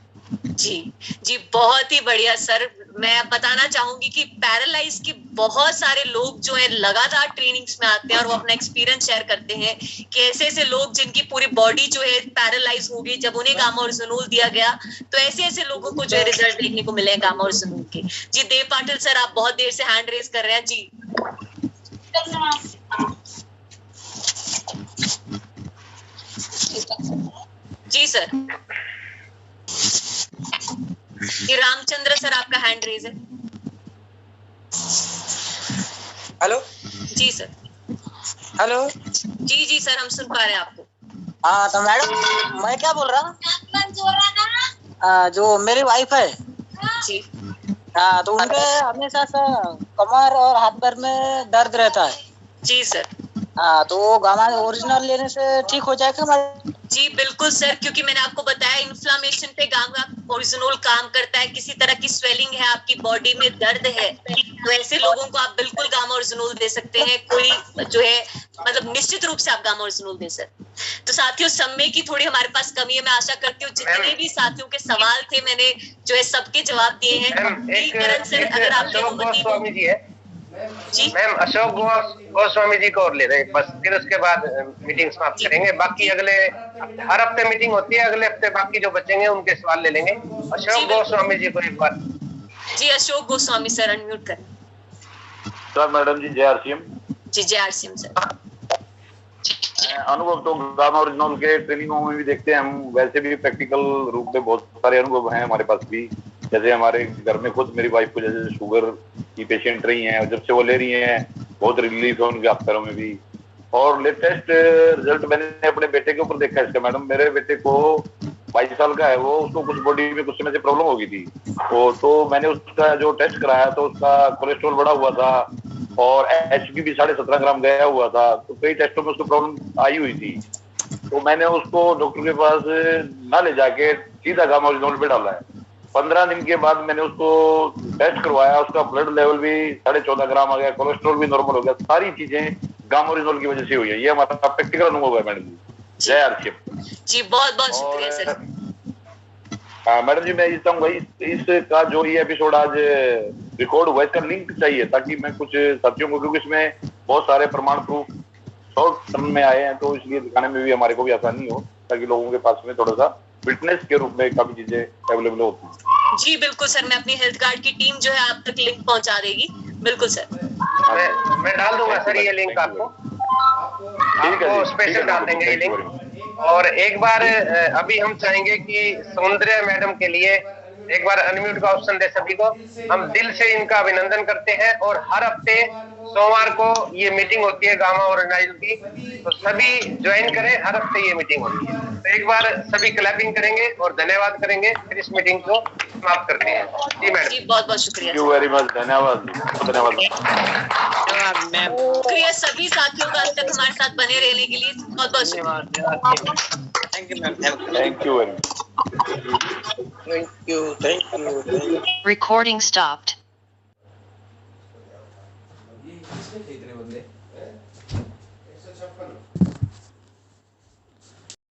जी बहुत ही बढ़िया सर। मैं बताना चाहूंगी कि पैरालाइज के बहुत सारे लोग जो है लगातार ट्रेनिंग्स में आते हैं और वो अपना एक्सपीरियंस शेयर करते हैं कि ऐसे ऐसे लोग जिनकी पूरी बॉडी जो है पैरालाइज हो गई, जब उन्हें गामा ओरिजिनल दिया गया तो ऐसे ऐसे लोगों को जो है रिजल्ट देखने को मिले गामा ओरिजिनल के। जी देव पाटिल सर, आप बहुत देर से हैंड रेज कर रहे हैं। जी सर। ये रामचंद्र सर आपका हैंड रेज है। हेलो। जी सर। हेलो। जी सर, हम सुन पा रहे हैं आपको। हाँ तो मैडम मैं क्या बोल रहा हूँ, जो मेरी वाइफ है जी, हाँ तो उनके हमेशा से कमर और हाथ पैर में दर्द रहता है। जी सर। हाँ तो वो गामा ओरिजिनल लेने से ठीक हो जाएगा? जी बिल्कुल सर, क्योंकि मैंने आपको बताया इन्फ्लामेशन पे गामा ओरिजिनल काम करता है। किसी तरह की स्वेलिंग है, आपकी बॉडी में दर्द है, तो ऐसे लोगों को आप बिल्कुल गामा ओरिजिनल दे सकते हैं। कोई जो है मतलब निश्चित रूप से आप गामा ओरिजिनल दे सकते। तो साथियों समय की थोड़ी हमारे पास कमी है। मैं आशा करती हूँ जितने भी साथियों के सवाल थे मैंने जो है सबके जवाब दिए हैं। करण सर अगर आप मैम अशोक गोस्वामी जी को और ले रहे हैं बस, फिर उसके बाद मीटिंग समाप्त करेंगे। बाकी अगले हर हफ्ते मीटिंग होती है, अगले हफ्ते बाकी जो बचेंगे उनके सवाल ले लेंगे। अशोक गोस्वामी जी को एक बार। जी अशोक गोस्वामी सर, अनम्यूट करें। सर मैडम जी जय आरसीएम। जी जय आरसीएम सर। अनुभव तो गामा ओरिजिनल के ट्रेनिंगों में भी देखते हैं हम, वैसे भी प्रैक्टिकल रूप में बहुत सारे अनुभव हैं हमारे पास भी। जैसे हमारे घर में खुद मेरी वाइफ को जैसे शुगर की पेशेंट रही हैं, और जब से वो ले रही हैं बहुत रिलीफ है उनके अफसरों में भी। और लेटेस्ट रिजल्ट मैंने अपने बेटे के ऊपर देखा है इसका मैडम। मेरे बेटे को 22 साल का है वो, उसको कुछ बॉडी में कुछ समय से प्रॉब्लम हो गई थी, तो मैंने उसका जो टेस्ट कराया तो उसका कोलेस्ट्रॉल बढ़ा हुआ था और HB भी 17.5 ग्राम गया हुआ था। तो कई टेस्टों में उसको प्रॉब्लम आई हुई थी, तो मैंने उसको डॉक्टर के पास ना ले जाके सीधा गामा ओरिजिनल पे डाला है। 15 दिन के बाद मैंने उसको टेस्ट करवाया, उसका ब्लड लेवल भी 14.5 ग्राम आ गया, कोलेस्ट्रॉल भी नॉर्मल हो गया। सारी चीजें गामा ओरिजिनल की वजह से हुई है। ये हमारा प्रैक्टिकल अनुभव है मैडम जी। जय आरसीएम जी, बहुत बहुत शुक्रिया सर। मैडम जी मैं ये चाहूंगा इसका जो ये एपिसोड आज रिकॉर्ड हुआ इसका लिंक चाहिए, ताकि मैं कुछ साथियों को, क्योंकि इसमें बहुत सारे प्रमाण प्रूफ शॉर्ट टर्म में आए हैं, तो इसलिए दिखाने में भी हमारे को भी आसानी हो, ताकि लोगों के पास में थोड़ा सा फिटनेस के रूप में काफी चीजें अवेलेबल होती हैं। जी बिल्कुल सर, मैं अपनी हेल्थ कार्ड की टीम जो है आप तक लिंक पहुंचा देगी। बिल्कुल सर, मैं डाल दूंगा सर ये लिंक आपको स्पेशल डाल देंगे ये लिंक। और एक बार अभी हम चाहेंगे कि सौंदर्य मैडम के लिए एक बार अनम्यूट का ऑप्शन दे सभी को। हम दिल से इनका अभिनंदन करते हैं और हर हफ्ते सोमवार को ये मीटिंग होती है गामा ओरिजिनल की, तो सभी ज्वाइन करें। हर हफ्ते ये मीटिंग होती है, तो एक बार सभी क्लैपिंग करेंगे और धन्यवाद करेंगे, फिर इस मीटिंग को समाप्त करते हैं। जी मैडम, जी बहुत बहुत शुक्रिया। थैंक यू वेरी मच, धन्यवाद धन्यवाद। शुक्रिया सभी साथियों का अब तक हमारे साथ बने रहने के लिए, बहुत बहुत शुक्रिया। Thank you ma'am, thank you very much. Thank you. Recording stopped.